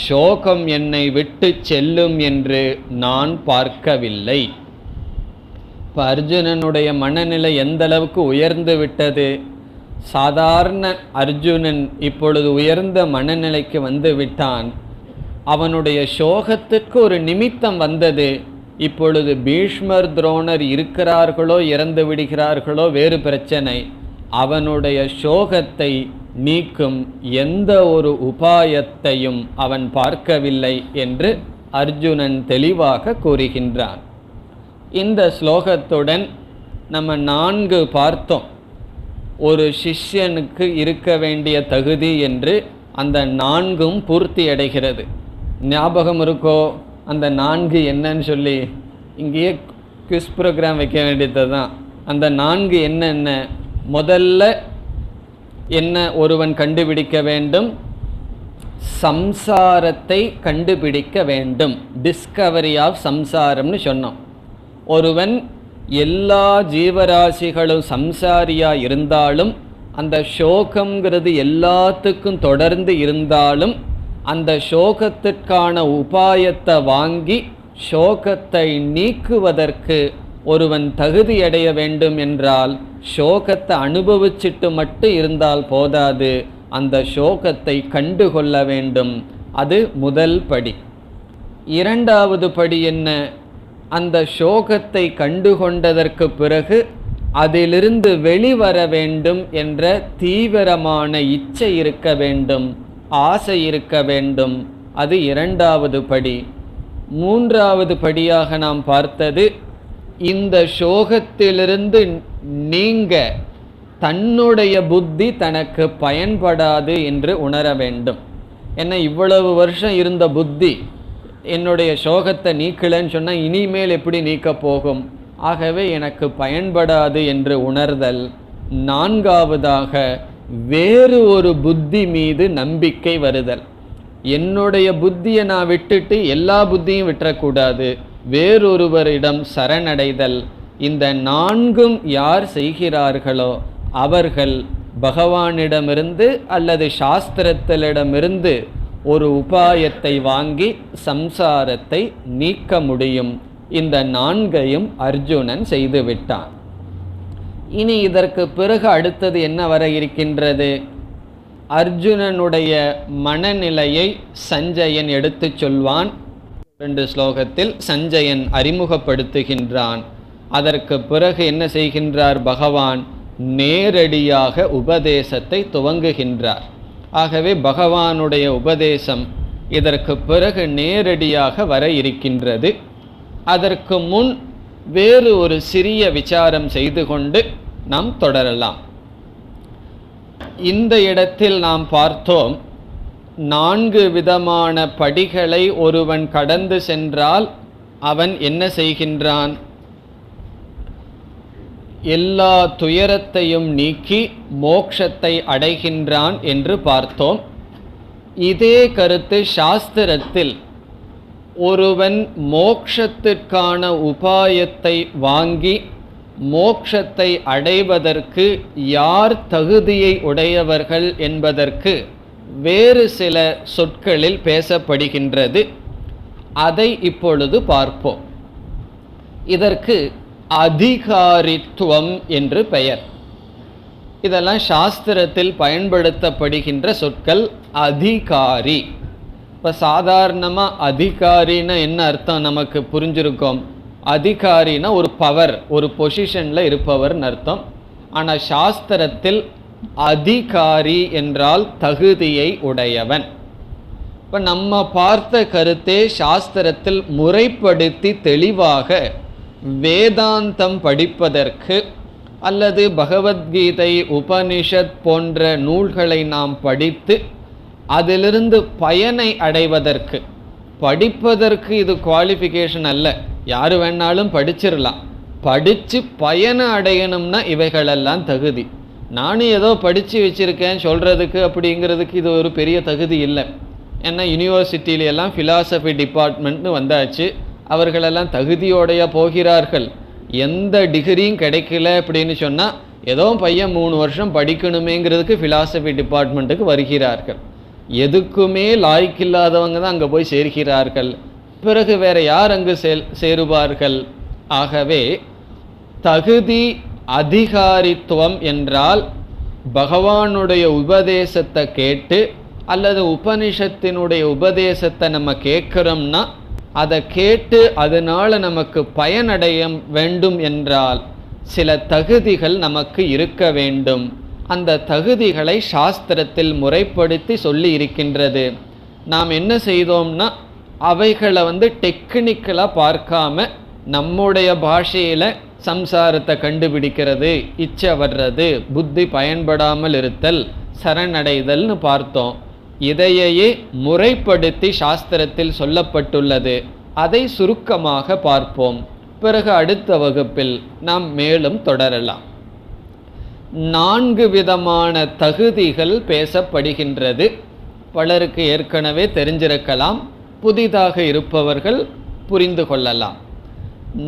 சோகம் என்னை விட்டு செல்லும் என்று நான் பார்க்கவில்லை. இப்போ அர்ஜுனனுடைய மனநிலை எந்த அளவுக்கு உயர்ந்து விட்டது. சாதாரண அர்ஜுனன் இப்பொழுது உயர்ந்த மனநிலைக்கு வந்து விட்டான். அவனுடைய சோகத்துக்கு ஒரு நிமித்தம் வந்தது. இப்பொழுது பீஷ்மர் துரோணர் இருக்கிறார்களோ இறந்து விடுகிறார்களோ வேறு பிரச்சனை, அவனுடைய சோகத்தை நீக்கும் எந்த ஒரு உபாயத்தையும் அவன் பார்க்கவில்லை என்று அர்ஜுனன் தெளிவாக கூறுகின்றான். இந்த ஸ்லோகத்துடன் நம்ம 4 பார்த்தோம். ஒரு சிஷ்யனுக்கு இருக்க வேண்டிய தகுதி என்று அந்த 4ம் பூர்த்தி அடைகிறது. ஞாபகம் இருக்கோ அந்த 4 என்னன்னு சொல்லி? இங்கேயே குவிஸ் ப்ரோக்ராம் வைக்க வேண்டியது தான். அந்த 4 என்னென்ன? முதல்ல என்ன ஒருவன் கண்டுபிடிக்க வேண்டும்? சம்சாரத்தை கண்டுபிடிக்க வேண்டும். டிஸ்கவரி ஆஃப் சம்சாரம்னு சொன்னோம். ஒருவன் எல்லா ஜீவராசிகளும் சம்சாரியா இருந்தாலும், அந்த சோகம்ங்கிறது எல்லாத்துக்கும் தொடர்ந்து இருந்தாலும், அந்த சோகத்திற்கான உபாயத்தை வாங்கி சோகத்தை நீக்குவதற்கு ஒருவன் தகுதியடைய வேண்டும் என்றால் சோகத்தை அனுபவிச்சிட்டு மட்டும் இருந்தால் போதாது, அந்த சோகத்தை கண்டுகொள்ள வேண்டும். அது முதல் படி. இரண்டாவது படி என்ன? அந்த சோகத்தை கண்டுகொண்டதற்கு பிறகு அதிலிருந்து வெளிவர வேண்டும் என்ற தீவிரமான இச்சை இருக்க வேண்டும், ஆசை இருக்க வேண்டும். அது இரண்டாவது படி. மூன்றாவது படியாக நாம் பார்த்தது, இந்த சோகத்திலிருந்து நீங்க தன்னுடைய புத்தி தனக்கு பயன்படாது என்று உணர வேண்டும். என்ன, இவ்வளவு வருஷம் இருந்த புத்தி என்னுடைய சோகத்தை நீக்கலன்னு சொன்னால் இனிமேல் எப்படி நீக்க போகும்? ஆகவே எனக்கு பயன்படாது என்று உணர்தல். நான்காவதாக வேறு ஒரு புத்தி மீது நம்பிக்கை வருதல். என்னுடைய புத்தியை நான் விட்டுட்டு எல்லா புத்தியும் விட்டுறக்கூடாது, வேறொருவரிடம் சரணடைதல். இந்த நான்கும் யார் செய்கிறார்களோ அவர்கள் பகவானிடமிருந்து அல்லது சாஸ்திரத்திலிடமிருந்து ஒரு உபாயத்தை வாங்கி சம்சாரத்தை நீக்க முடியும். இந்த நான்கையும் அர்ஜுனன் செய்துவிட்டான். இனி இதற்கு பிறகு அடுத்தது என்ன வர இருக்கின்றது? அர்ஜுனனுடைய மனநிலையை சஞ்சயன் எடுத்துச் சொல்வான். 2 ஸ்லோகத்தில் சஞ்சயன் அறிமுகப்படுத்துகின்றான். அதற்கு பிறகு என்ன செய்கின்றார் பகவான்? நேரடியாக உபதேசத்தை துவங்குகின்றார். ஆகவே பகவானுடைய உபதேசம் இதற்கு பிறகு நேரடியாக வர இருக்கின்றது. அதற்கு முன் வேறு ஒரு சிறிய விசாரம் செய்து கொண்டு நாம் தொடரலாம். இந்த இடத்தில் நாம் பார்த்தோம், 4 விதமான படிகளை ஒருவன் கடந்து சென்றால் அவன் என்ன செய்கின்றான்? எல்லா துயரத்தையும் நீக்கி மோட்சத்தை அடைகின்றான் என்று பார்த்தோம். இதே கருத்து சாஸ்திரத்தில் ஒருவன் மோட்சத்திற்கான உபாயத்தை வாங்கி மோட்சத்தை அடைவதற்கு யார் தகுதியை உடையவர்கள் என்பதற்கு வேறு சில சொற்களில் பேசப்படுகின்றது. அதை இப்பொழுது பார்ப்போம். இதற்கு அதிகாரித்துவம் என்று பெயர். இதெல்லாம் சாஸ்திரத்தில் பயன்படுத்தப்படுகின்ற சொற்கள். அதிகாரி. இப்போ சாதாரணமாக அதிகாரின்னா என்ன அர்த்தம் நமக்கு புரிஞ்சிருக்கோம். அதிகாரினா ஒரு பவர், ஒரு பொசிஷனில் இருப்பவர்னு அர்த்தம். ஆனால் சாஸ்திரத்தில் அதிகாரி என்றால் தகுதியை உடையவன். இப்போ நம்ம பார்த்த கருத்தே சாஸ்திரத்தில் முறைப்படுத்தி தெளிவாக வேதாந்தம் படிப்பதற்கு அல்லது பகவத்கீதை, உபனிஷத் போன்ற நூல்களை நாம் படித்து அதிலிருந்து பயனை அடைவதற்கு, படிப்பதற்கு இது குவாலிஃபிகேஷன் அல்ல, யார் வேணாலும் படிச்சிடலாம். படித்து பயனை அடையணும்னா இவைகளெல்லாம் தகுதி. நானும் ஏதோ படித்து வச்சுருக்கேன் சொல்கிறதுக்கு அப்படிங்கிறதுக்கு இது ஒரு பெரிய தகுதி இல்லை. ஏன்னா யூனிவர்சிட்டியிலெல்லாம் ஃபிலாசபி டிபார்ட்மெண்ட்னு வந்தாச்சு, அவர்களெல்லாம் தகுதியோடைய போகிறார்கள். எந்த டிகிரியும் கிடைக்கல அப்படின்னு சொன்னால் ஏதோ பையன் 3 வருஷம் படிக்கணுமேங்கிறதுக்கு ஃபிலாசபி டிபார்ட்மெண்ட்டுக்கு வருகிறார்கள். எதுக்குமே லாய்க்கில்லாதவங்க தான் அங்கே போய் சேர்கிறார்கள். பிறகு வேறு யார் அங்கு சேருவார்கள்? ஆகவே தகுதி அதிகாரித்துவம் என்றால் பகவானுடைய உபதேசத்தை கேட்டு அல்லது உபனிஷத்தினுடைய உபதேசத்தை நம்ம கேட்குறோம்னா அதை கேட்டு அதனால் நமக்கு பயனடைய வேண்டும் என்றால் சில தகுதிகள் நமக்கு இருக்க வேண்டும். அந்த தகுதிகளை சாஸ்திரத்தில் முறைப்படுத்தி சொல்லி இருக்கின்றது. நாம் என்ன செய்தோம்னா அவைகளை டெக்னிக்கலாக பார்க்காம நம்முடைய பாஷையில் சம்சாரத்தை கண்டுபிடிக்கிறது, இச்சை வர்றது, புத்தி பயன்படாமல் இருத்தல், சரணடைதல்னு பார்த்தோம். இதையே முறைப்படுத்தி சாஸ்திரத்தில் சொல்லப்பட்டுள்ளது. அதை சுருக்கமாக பார்ப்போம். பிறகு அடுத்த வகுப்பில் நாம் மேலும் தொடரலாம். 4 விதமான தகுதிகள் பேசப்படுகின்றது. பலருக்கு ஏற்கனவே தெரிஞ்சிருக்கலாம், புதிதாக இருப்பவர்கள் புரிந்து கொள்ளலாம்.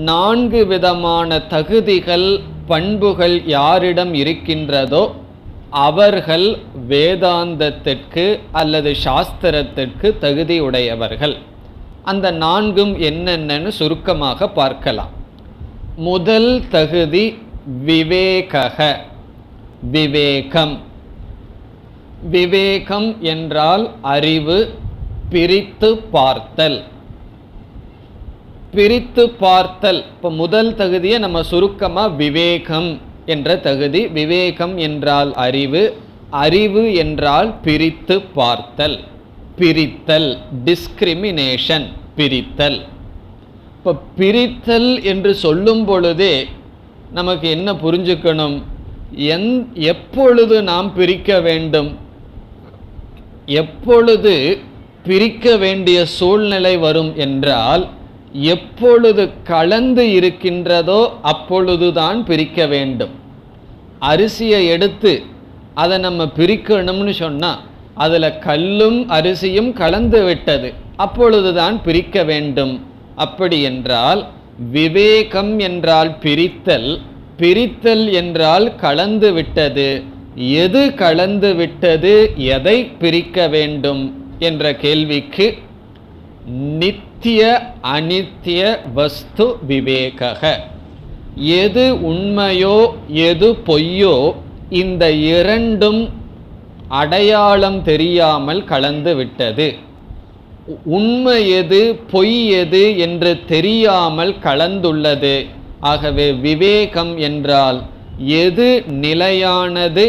4 விதமான தகுதிகள், பண்புகள் யாரிடம் இருக்கின்றதோ அவர்கள் வேதாந்தத்திற்கு அல்லது சாஸ்திரத்திற்கு தகுதி உடையவர்கள். அந்த 4ம் என்னென்னு சுருக்கமாக பார்க்கலாம். முதல் தகுதி விவேகக, விவேகம். விவேகம் என்றால் அறிவு, பிரித்து பார்த்தல். பிரித்து பார்த்தல். இப்போ முதல் தகுதியை நம்ம சுருக்கமாக விவேகம் என்ற தகுதி. விவேகம் என்றால் அறிவு, அறிவு என்றால் பிரித்து பார்த்தல், பிரித்தல், டிஸ்கிரிமினேஷன், பிரித்தல். இப்போ பிரித்தல் என்று சொல்லும் பொழுதே நமக்கு என்ன புரிஞ்சுக்கணும்? எப்பொழுது நாம் பிரிக்க வேண்டும், எப்பொழுது பிரிக்க வேண்டிய சூழ்நிலை வரும் என்றால், எப்பொழுது கலந்து இருக்கின்றதோ அப்பொழுதுதான் பிரிக்க வேண்டும். அரிசியை எடுத்து அதை நம்ம பிரிக்கணும்னு சொன்னால் அதில் கல்லும் அரிசியும் கலந்து விட்டது, அப்பொழுதுதான் பிரிக்க வேண்டும். அப்படி என்றால் விவேகம் என்றால் பிரித்தல், பிரித்தல் என்றால் கலந்து விட்டது. எது கலந்து விட்டது, எதை பிரிக்க வேண்டும் என்ற கேள்விக்கு நித்திய அனித்திய வஸ்து விவேகக. எது உண்மையோ எது பொய்யோ இந்த இரண்டும் அடையாளம் தெரியாமல் கலந்து விட்டது. உண்மை எது பொய் எது என்று தெரியாமல் கலந்துள்ளது. ஆகவே விவேகம் என்றால் எது நிலையானது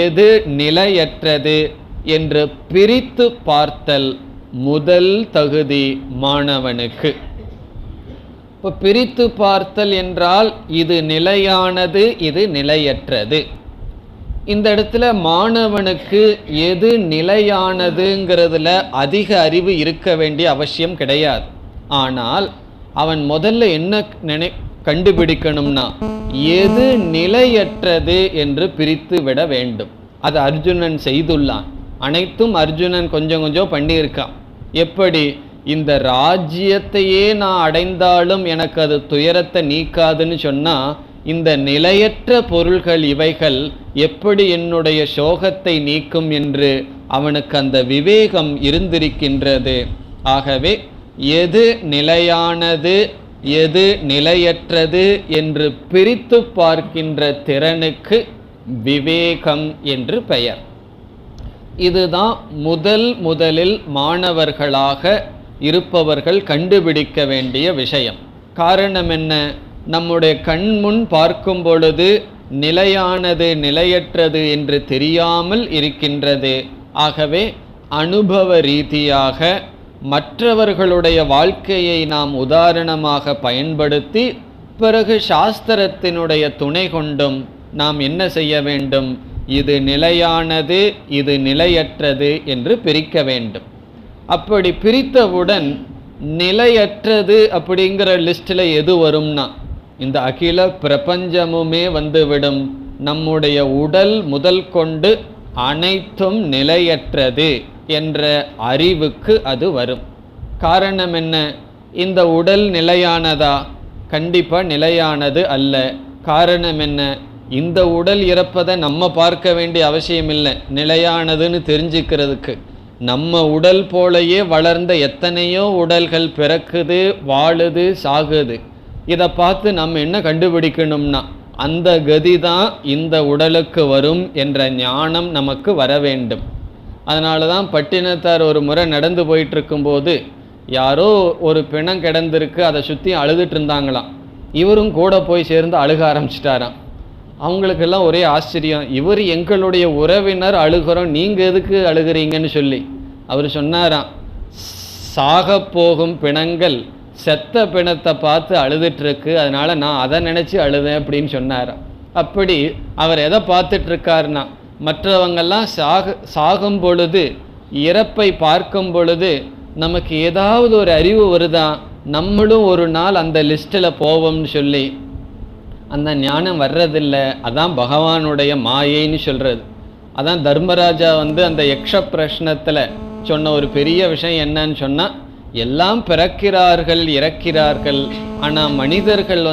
எது நிலையற்றது என்று பிரித்து பார்த்தல் முதல் தகுதி மாணவனுக்கு. இப்போ பிரித்து பார்த்தல் என்றால் இது நிலையானது இது நிலையற்றது. இந்த இடத்துல மாணவனுக்கு எது நிலையானதுங்கிறதுல அதிக அறிவு இருக்க வேண்டிய அவசியம் கிடையாது. ஆனால் அவன் முதல்ல என்ன கண்டுபிடிக்கணும்னா எது நிலையற்றது என்று பிரித்து விட வேண்டும். அது அர்ஜுனன் செய்துள்ளான். அனைத்தும் அர்ஜுனன் கொஞ்சம் கொஞ்சம் பண்ணியிருக்கான். எப்படி? இந்த ராஜ்யத்தையே நான் அடைந்தாலும் எனக்கு அது துயரத்தை நீக்காதுன்னு சொன்னால், இந்த நிலையற்ற பொருள்கள் இவைகள் எப்படி என்னுடைய சோகத்தை நீக்கும் என்று அவனுக்கு அந்த விவேகம் இருந்திருக்கின்றது. ஆகவே எது நிலையானது எது நிலையற்றது என்று பிரித்து பார்க்கின்ற திறனுக்கு விவேகம் என்று பெயர். இதுதான் முதலில் மாணவர்களாக இருப்பவர்கள் கண்டுபிடிக்க வேண்டிய விஷயம். காரணம் என்ன? நம்முடைய கண்முன் பார்க்கும் பொழுது நிலையானது நிலையற்றது என்று தெரியாமல் இருக்கின்றது. ஆகவே அனுபவ ரீதியாக மற்றவர்களுடைய வாழ்க்கையை நாம் உதாரணமாக பயன்படுத்தி பிறகு சாஸ்திரத்தினுடைய துணை கொண்டும் நாம் என்ன செய்ய வேண்டும்? இது நிலையானது இது நிலையற்றது என்று பிரிக்க வேண்டும். அப்படி பிரித்தவுடன் நிலையற்றது அப்படிங்கிற லிஸ்டில் எது வரும்னா இந்த அகில பிரபஞ்சமுமே வந்துவிடும். நம்முடைய உடல் முதல் கொண்டு அனைத்தும் நிலையற்றது என்ற அறிவுக்கு அது வரும். காரணம் என்ன? இந்த உடல் நிலையானதா? கண்டிப்பாக நிலையானது அல்ல. காரணம் என்ன? இந்த உடல் இறப்பதை நம்ம பார்க்க வேண்டிய அவசியம் இல்லை. நிலையானதுன்னு தெரிஞ்சுக்கிறதுக்கு நம்ம உடல் போலையே வளர்ந்த எத்தனையோ உடல்கள் பிறக்குது, வாழுது, சாகுது. இதை பார்த்து நம்ம என்ன கண்டுபிடிக்கணும்னா அந்த கதி தான் இந்த உடலுக்கு வரும் என்ற ஞானம் நமக்கு வர வேண்டும். அதனால தான் பட்டினத்தார் ஒரு முறை நடந்து போயிட்டு இருக்கும்போது யாரோ ஒரு பிணம் கிடந்திருக்கு, அதை சுற்றி அழுதுட்டு இருந்தாங்களாம். இவரும் கூட போய் சேர்ந்து அழுக ஆரம்பிச்சிட்டாராம். அவங்களுக்கெல்லாம் ஒரே ஆச்சரியம், இவர் எங்களுடைய உறவினர், அழுகிறோம், நீங்கள் எதுக்கு அழுகிறீங்கன்னு சொல்லி. அவர் சொன்னாராம், சாக போகும் பிணங்கள் செத்த பிணத்தை பார்த்து அழுதுட்டுருக்கு, அதனால் நான் அதை நினச்சி அழுதேன் அப்படின்னு சொன்னாராம். அப்படி அவர் எதை பார்த்துட்ருக்காருன்னா மற்றவங்கெல்லாம் சாகும் பொழுது இறப்பை பார்க்கும் பொழுது நமக்கு ஏதாவது ஒரு அறிவு வருதா, நம்மளும் ஒரு நாள் அந்த லிஸ்ட்டில் போவோம்னு சொல்லி அந்த ஞானம் வர்றதில்லை. அதான் பகவானுடைய மாயைன்னு சொல்கிறது. அதான் தர்மராஜா அந்த யக்ஷ பிரஷ்னத்தில் சொன்ன ஒரு பெரிய விஷயம் என்னன்னு சொன்னால், எல்லாம் பிறக்கிறார்கள் இறக்கிறார்கள், ஆனால் மனிதர்கள்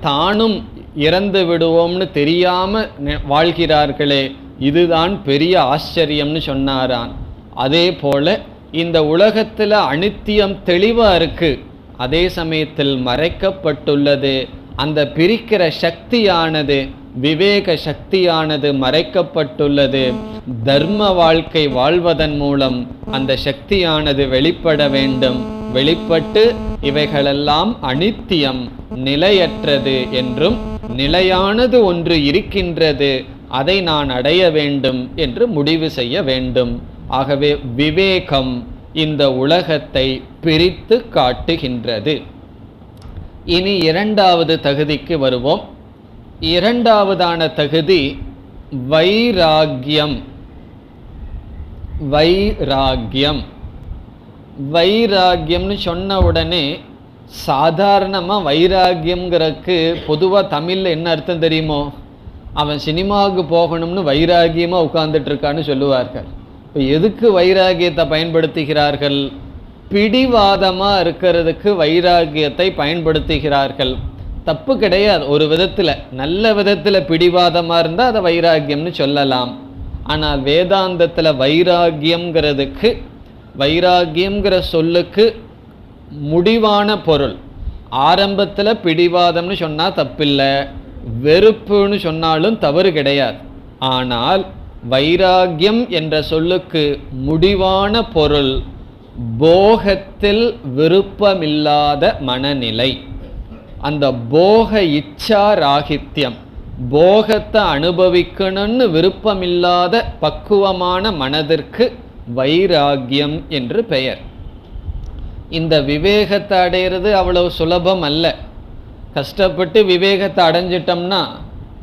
தானும் இறந்து விடுவோம்னு தெரியாமல் வாழ்கிறார்களே, இதுதான் பெரிய ஆச்சரியம்னு சொன்னாரான். அதே போல இந்த உலகத்தில் அனித்தியம் தெளிவாக இருக்கு, அதே சமயத்தில் மறைக்கப்பட்டுள்ளது. அந்த பிரிக்கிற சக்தியானது, விவேக சக்தியானது மறைக்கப்பட்டுள்ளது. தர்ம வாழ்க்கை வாழ்வதன் மூலம் அந்த சக்தியானது வெளிப்பட வேண்டும். வெளிப்பட்டு இவைகளெல்லாம் அனித்தியம், நிலையற்றது என்றும், நிலையானது ஒன்று இருக்கின்றது, அதை நான் அடைய வேண்டும் என்று முடிவு செய்ய வேண்டும். ஆகவே விவேகம் இந்த உலகத்தை பிரித்து காட்டுகின்றது. இனி இரண்டாவது தகுதிக்கு வருவோம். இரண்டாவதான தகுதி வைராகியம். வைராகியம் வைராகியம்னு சொன்ன உடனே சாதாரணமாக வைராகியம்ங்கிறதுக்கு பொதுவாக தமிழில் என்ன அர்த்தம் தெரியுமோ? அவன் சினிமாவுக்கு போகணும்னு வைராகியமாக உட்கார்ந்துட்டு இருக்கான்னு சொல்லுவார்கள். இப்போ எதுக்கு வைராகியத்தை பயன்படுத்துகிறார்கள்? பிடிவாதமாக இருக்கிறதுக்கு வைராகியத்தை பயன்படுத்துகிறார்கள். தப்பு கிடையாது, ஒரு விதத்தில் நல்ல விதத்தில் பிடிவாதமாக இருந்தால் அதை வைராகியம்னு சொல்லலாம். ஆனால் வேதாந்தத்தில் வைராகியம்ங்கிறதுக்கு, வைராகியம்ங்கிற சொல்லுக்கு முடிவான பொருள். ஆரம்பத்தில் பிடிவாதம்னு சொன்னால் தப்பில்லை, வெறுப்புன்னு சொன்னாலும் தவறு கிடையாது. ஆனால் வைராகியம் என்ற சொல்லுக்கு முடிவான பொருள் போகத்தில் விருப்பமில்லாத மனநிலை. அந்த போக இச்சா ராகித்யம், போகத்தை அனுபவிக்கணும்னு விருப்பமில்லாத பக்குவமான மனதிற்கு வைராகியம் என்று பெயர். இந்த விவேகத்தை அடையிறது அவ்வளவு சுலபம் அல்ல. கஷ்டப்பட்டு விவேகத்தை அடைஞ்சிட்டோம்னா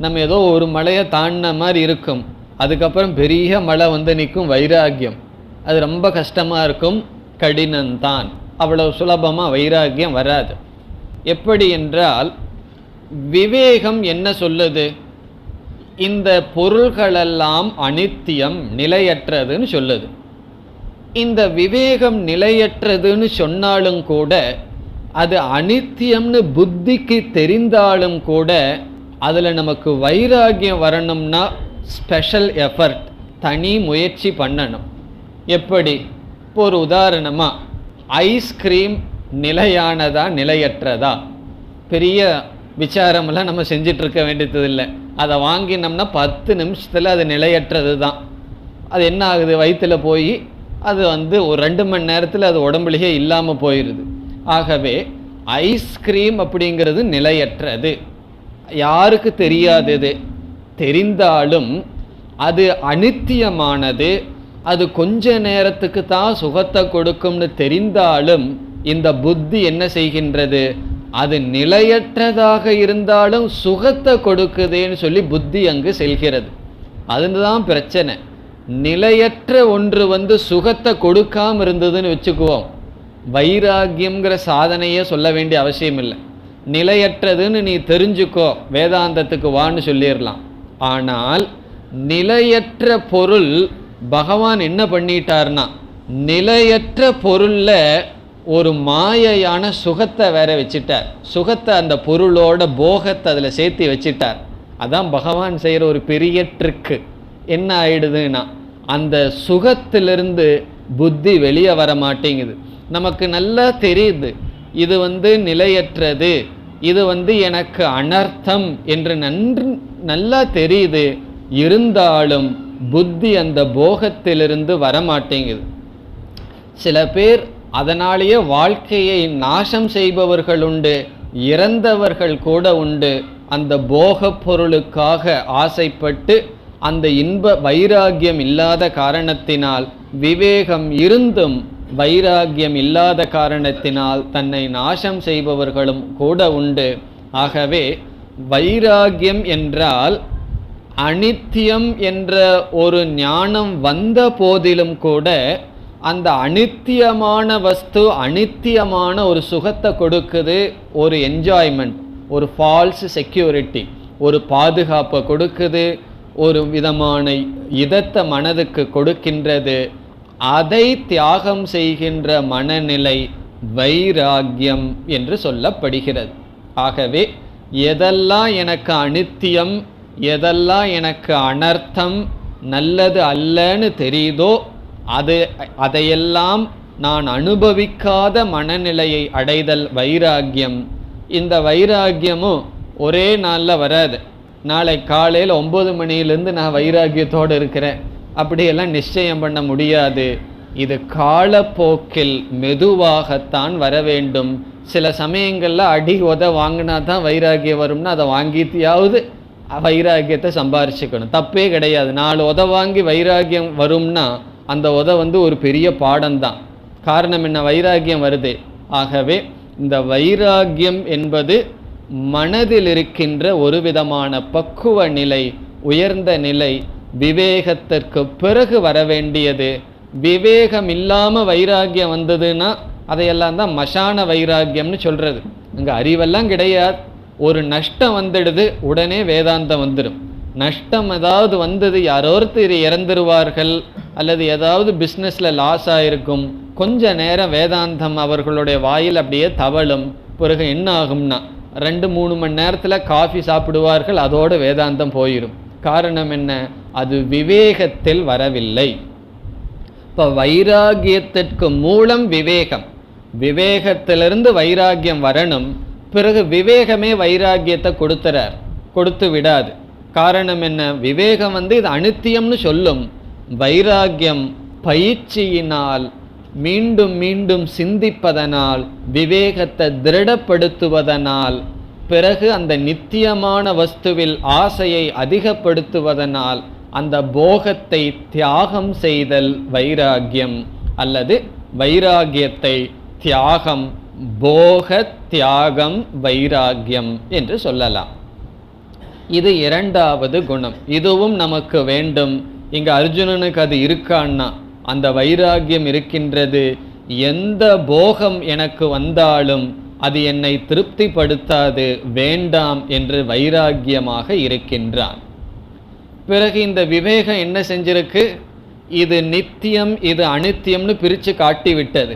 நம்ம ஏதோ ஒரு மலையை தாண்டின மாதிரி இருக்கும். அதுக்கப்புறம் பெரிய மலை வந்து நிற்கும் வைராகியம். அது ரொம்ப கஷ்டமாக இருக்கும், கடினம்தான். அவ்வளவு சுலபமாக வைராகியம் வராது. எப்படி என்றால், விவேகம் என்ன சொல்லுது? இந்த பொருள்களெல்லாம் அனித்தியம், நிலையற்றதுன்னு சொல்லுது. இந்த விவேகம் நிலையற்றதுன்னு சொன்னாலும் கூட, அது அனித்தியம்னு புத்திக்கு தெரிந்தாலும் கூட, அதில் நமக்கு வைராகியம் வரணும்னா ஸ்பெஷல் எஃபர்ட், தனி முயற்சி பண்ணணும். எப்படி? இப்போ ஒரு உதாரணமாக, ஐஸ்கிரீம் நிலையானதா நிலையற்றதா? பெரிய விசாரமெல்லாம் நம்ம செஞ்சிட்ருக்க வேண்டியதில்லை. அதை வாங்கினோம்னா 10 நிமிஷத்தில் அது நிலையற்றது தான். அது என்ன ஆகுது? வயிற்றில் போய் அது வந்து ஒரு 2 மணி நேரத்தில் அது உடம்புலையே இல்லாமல் போயிடுது. ஆகவே ஐஸ்கிரீம் அப்படிங்கிறது நிலையற்றது. யாருக்கு தெரியாதது? தெரிந்தாலும் அது அனித்தியமானது. அது கொஞ்ச நேரத்துக்கு தான் சுகத்தை கொடுக்கும்னு தெரிந்தாலும் இந்த புத்தி என்ன செய்கின்றது? அது நிலையற்றதாக இருந்தாலும் சுகத்தை கொடுக்குதேன்னு சொல்லி புத்தி அங்கு செல்கிறது. அதுதான் பிரச்சனை. நிலையற்ற ஒன்று வந்து சுகத்தை கொடுக்காம இருந்ததுன்னு வச்சுக்குவோம், வைராகியம்ங்கிற சாதனையே சொல்ல வேண்டிய அவசியம் இல்லை. நிலையற்றதுன்னு நீ தெரிஞ்சுக்கோ, வேதாந்தத்துக்கு வான்னு சொல்லிடலாம். ஆனால் நிலையற்ற பொருள் பகவான் என்ன பண்ணிட்டார்னா, நிலையற்ற பொருளில் ஒரு மாயையான சுகத்தை வேற வச்சிட்டார். சுகத்தை அந்த பொருளோட போகத்தை அதில் சேர்த்து வச்சிட்டார். அதான் பகவான் செய்கிற ஒரு பெரிய ட்ரிக்கு. என்ன ஆயிடுதுன்னா, அந்த சுகத்திலிருந்து புத்தி வெளியே வர மாட்டேங்குது. நமக்கு நல்லா தெரியுது இது வந்து நிலையற்றது, இது வந்து எனக்கு அனர்த்தம் என்று நல்லா தெரியுது. இருந்தாலும் புத்தி அந்த போகத்திலிருந்து வரமாட்டேங்குது. சில பேர் அதனாலேயே வாழ்க்கையை நாசம் செய்பவர்கள் உண்டு, இறந்தவர்கள் கூட உண்டு. அந்த போக பொருளுக்காக ஆசைப்பட்டு அந்த இன்ப வைராகியம் இல்லாத காரணத்தினால், விவேகம் இருந்தும் வைராகியம் இல்லாத காரணத்தினால் தன்னை நாசம் செய்பவர்களும் கூட உண்டு. ஆகவே வைராகியம் என்றால் அனித்தியம் என்ற ஒரு ஞானம் வந்த போதிலும் கூட, அந்த அனித்தியமான வஸ்து அனித்தியமான ஒரு சுகத்தை கொடுக்குது, ஒரு என்ஜாய்மெண்ட், ஒரு ஃபால்ஸ் செக்யூரிட்டி, ஒரு பாதுகாப்பை கொடுக்குது, ஒரு விதமான இதத்தை மனதுக்கு கொடுக்கின்றது. அதை தியாகம் செய்கின்ற மனநிலை வைராகியம் என்று சொல்லப்படுகிறது. ஆகவே எதெல்லாம் எனக்கு அனித்தியம், எதெல்லாம் எனக்கு அனர்த்தம், நல்லது அல்லன்னு தெரியுதோ அதையெல்லாம் நான் அனுபவிக்காத மனநிலையை அடைதல் வைராக்கியம். இந்த வைராக்கியமும் ஒரே நாளில் வராது. நாளை காலையில் 9 மணியிலேருந்து நான் வைராக்கியத்தோடு இருக்கிறேன் அப்படியெல்லாம் நிச்சயம் பண்ண முடியாது. இது காலப்போக்கில் மெதுவாகத்தான் வர வேண்டும். சில சமயங்களில் அடி உத வாங்கினா தான் வைராக்கியம் வரும்னா அதை வாங்கித்தியாவது வைராக்கியத்தை சம்பாரிச்சுக்கணும், தப்பே கிடையாது. 4 உத வாங்கி வைராக்கியம் வரும்னா அந்த உத ஒரு பெரிய பாடம்தான். காரணம் என்ன? வைராக்கியம் வருது. ஆகவே இந்த வைராக்கியம் என்பது மனதில் இருக்கின்ற ஒரு விதமான பக்குவ நிலை, உயர்ந்த நிலை. விவேகத்திற்கு பிறகு வர வேண்டியது. விவேகம் இல்லாமல் வைராக்கியம் வந்ததுன்னா அதையெல்லாம் தான் மசான வைராக்கியம்னு சொல்கிறது. அங்கே அறிவெல்லாம் கிடையாது. ஒரு நஷ்டம் வந்துடுது, உடனே வேதாந்தம் வந்துடும். நஷ்டம் ஏதாவது வந்தது, யாரோருத்தர் இறந்துருவார்கள் அல்லது ஏதாவது பிஸ்னஸில் லாஸ் ஆகிருக்கும், கொஞ்ச நேரம் வேதாந்தம் அவர்களுடைய வாயில் அப்படியே தவழும். பிறகு என்ன ஆகும்னா 2-3 மணி நேரத்தில் காஃபி சாப்பிடுவார்கள், அதோடு வேதாந்தம் போயிடும். காரணம் என்ன? அது விவேகத்தில் வரவில்லை. இப்போ வைராகியத்திற்கு மூலம் விவேகம். விவேகத்திலிருந்து வைராகியம் வரணும். பிறகு விவேகமே வைராகியத்தை கொடுத்து விடாது. காரணம் என்ன? விவேகம் இது அனித்தியம்னு சொல்லும். வைராகியம் பயிற்சியினால், மீண்டும் மீண்டும் சிந்திப்பதனால், விவேகத்தை திருடப்படுத்துவதனால், பிறகு அந்த நித்தியமான வஸ்துவில் ஆசையை அதிகப்படுத்துவதனால் அந்த போகத்தை தியாகம் செய்தல் வைராகியம். அல்லது வைராகியத்தை தியாகம், போக தியாகம் வைராகியம் என்று சொல்லலாம். இது 2வது குணம். இதுவும் நமக்கு வேண்டும். இங்க அர்ஜுனனுக்கு அது இருக்கான்னா அந்த வைராகியம் இருக்கின்றது. எந்த போகம் எனக்கு வந்தாலும் அது என்னை திருப்திப்படுத்தாது, வேண்டாம் என்று வைராகியமாக இருக்கின்றான். பிறகு இந்த விவேகம் என்ன செஞ்சிருக்கு? இது நித்தியம், இது அனித்தியம்னு பிரித்து காட்டிவிட்டது.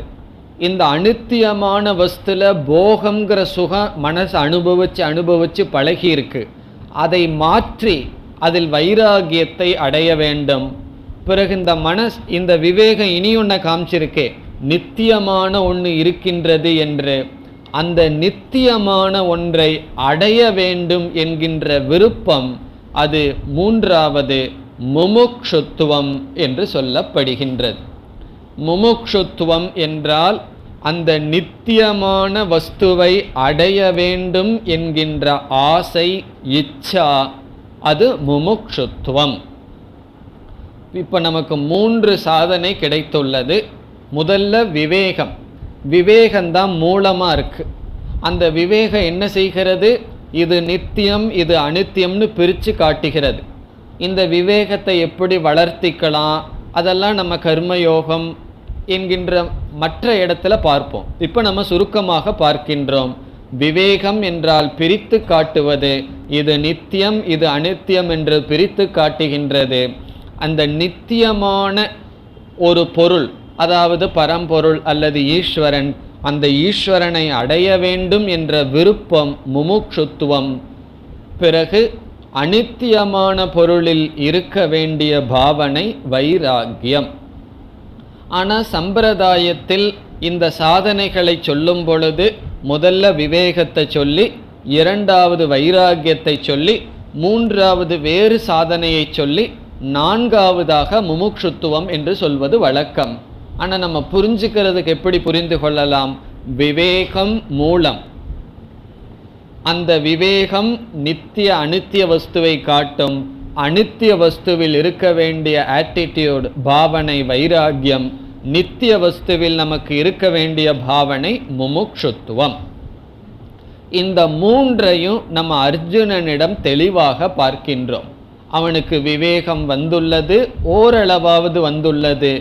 இந்த அனித்தியமான வஸ்துல போகம்ங்கிற சுகம் மனசு அனுபவிச்சு பழகி இருக்கு. அதை மாற்றி அதில் வைராகியத்தை அடைய வேண்டும். பிறகு இந்த விவேகம் இனி ஒன்றை காமிச்சிருக்கே, நித்தியமான ஒன்று இருக்கின்றது என்று. அந்த நித்தியமான ஒன்றை அடைய வேண்டும் என்கின்ற விருப்பம், அது 3வது முமுக்ஷுத்துவம் என்று சொல்லப்படுகின்றது. முமுக்ஷுத்துவம் என்றால் அந்த நித்தியமான வஸ்துவை அடைய வேண்டும் என்கின்ற ஆசை, இச்சா, அது முமுக்ஷுத்துவம். இப்போ நமக்கு 3 சாதனை கிடைத்துள்ளது. முதல்ல விவேகம். விவேகம்தான் மூலமாக இருக்கு. அந்த விவேகம் என்ன செய்கிறது? இது நித்தியம், இது அனித்தியம்னு பிரித்து காட்டுகிறது. இந்த விவேகத்தை எப்படி வளர்த்திக்கலாம், அதெல்லாம் நம்ம கர்மயோகம் என்கின்ற மற்ற இடத்துல பார்ப்போம். இப்போ நம்ம சுருக்கமாக பார்க்கின்றோம். விவேகம் என்றால் பிரித்து காட்டுவது. இது நித்தியம், இது அனித்தியம் என்று பிரித்து காட்டுகின்றது. அந்த நித்தியமான ஒரு பொருள், அதாவது பரம்பொருள் அல்லது ஈஸ்வரன், அந்த ஈஸ்வரனை அடைய வேண்டும் என்ற விருப்பம் முமுக்ஷுத்துவம். பிறகு அனித்தியமான பொருளில் இருக்க வேண்டிய பாவனை வைராக்கியம். ஆனால் சம்பிரதாயத்தில் இந்த சாதனைகளை சொல்லும் பொழுது முதல்ல விவேகத்தை சொல்லி, 2வது வைராக்கியத்தை சொல்லி, 3வது வேறு சாதனையை சொல்லி, 4வதாக முமுக்ஷுத்துவம் என்று சொல்வது வழக்கம். ஆனால் நம்ம புரிஞ்சுக்கிறதுக்கு எப்படி புரிந்து கொள்ளலாம்? விவேகம் மூலம். அந்த விவேகம் நித்திய அனித்திய வஸ்துவை காட்டும். அனித்திய வஸ்துவில் இருக்க வேண்டிய ஆட்டிடியூட், பாவனை வைராக்கியம். நித்திய வஸ்துவில் நமக்கு இருக்க வேண்டிய பாவனை முமுக்ஷுத்துவம். இந்த 3ஐயும் நம்ம அர்ஜுனனிடம் தெளிவாக பார்க்கின்றோம். அவனுக்கு விவேகம் வந்துள்ளது, ஓரளவாவது வந்துள்ளது.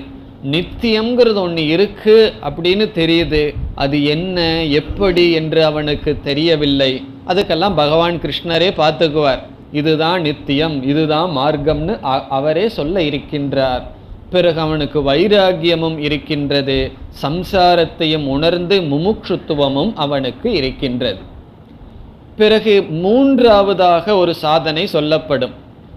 நித்தியம்ங்கிறது ஒன்று இருக்கு அப்படின்னு தெரியுது, அது என்ன எப்படி என்று அவனுக்கு தெரியவில்லை. அதுக்கெல்லாம் பகவான் கிருஷ்ணரே பார்த்துக்குவார். இதுதான் நித்தியம், இதுதான் மார்க்கம்னு அவரே சொல்ல இருக்கின்றார். பிறகு அவனுக்கு வைராக்கியமும் இருக்கின்றது, சம்சாரத்தையும் உணர்ந்து முமுக்ஷுத்துவமும் அவனுக்கு இருக்கின்றது. பிறகு 3வதாக ஒரு சாதனை சொல்லப்படும்.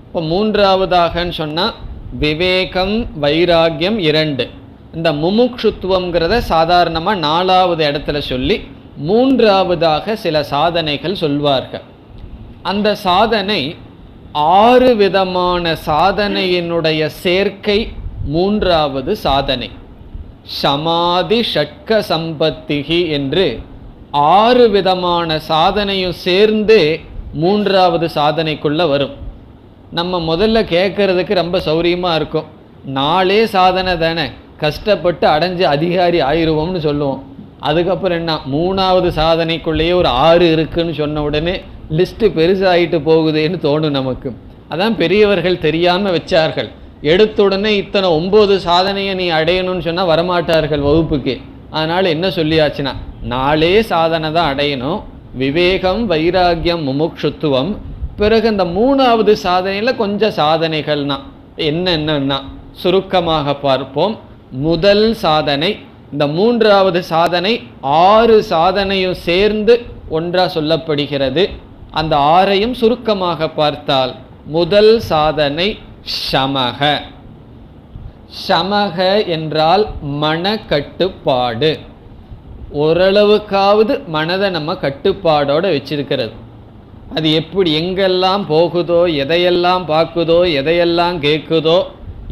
இப்போ 3வதாகன்னு சொன்னால் விவேகம் வைராக்கியம் 2. இந்த முமுக்ஷுத்துவங்கிறத சாதாரணமாக 4வது இடத்துல சொல்லி 3வதாக சில சாதனைகள் சொல்வார்கள். அந்த சாதனை 6 விதமான சாதனையினுடைய சேர்க்கை 3வது சாதனை. சமாதி ஷட்க சம்பத்திகி என்று 6 விதமான சாதனையும் சேர்ந்து 3வது சாதனைக்குள்ள வரும். நம்ம முதல்ல கேட்கறதுக்கு ரொம்ப சௌரியமாக இருக்கும். 4 சாதனை தானே, கஷ்டப்பட்டு அடைஞ்சு அதிகாரி ஆயிடுவோம்னு சொல்லுவோம். அதுக்கப்புறம் என்ன, 3வது சாதனைக்குள்ளேயே ஒரு 6 இருக்குன்னு சொன்ன உடனே லிஸ்ட்டு பெருசாகிட்டு போகுதுன்னு தோணும் நமக்கு. அதான் பெரியவர்கள் தெரியாமல் வச்சார்கள். எடுத்த உடனே இத்தனை 9 சாதனையை நீ அடையணும்னு சொன்னால் வரமாட்டார்கள் வகுப்புக்கு. அதனால் என்ன சொல்லியாச்சுன்னா 4 சாதனை தான் அடையணும். விவேகம், வைராக்கியம், முமுக்ஷுத்துவம். பிறகு இந்த 3வது சாதனையில் கொஞ்சம் சாதனைகள்னா என்னென்னா சுருக்கமாக பார்ப்போம். முதல் சாதனை, இந்த 3வது சாதனை 6 சாதனையும் சேர்ந்து ஒன்றா சொல்லப்படுகிறது. அந்த 6ஐயும் சுருக்கமாக பார்த்தால் முதல் சாதனை சமக. சமக என்றால் மன கட்டுப்பாடு. ஓரளவுக்காவது மனதை நம்ம கட்டுப்பாடோடு வச்சிருக்கிறது. அது எப்படி எங்கெல்லாம் போகுதோ, எதையெல்லாம் பார்க்குதோ, எதையெல்லாம் கேட்குதோ,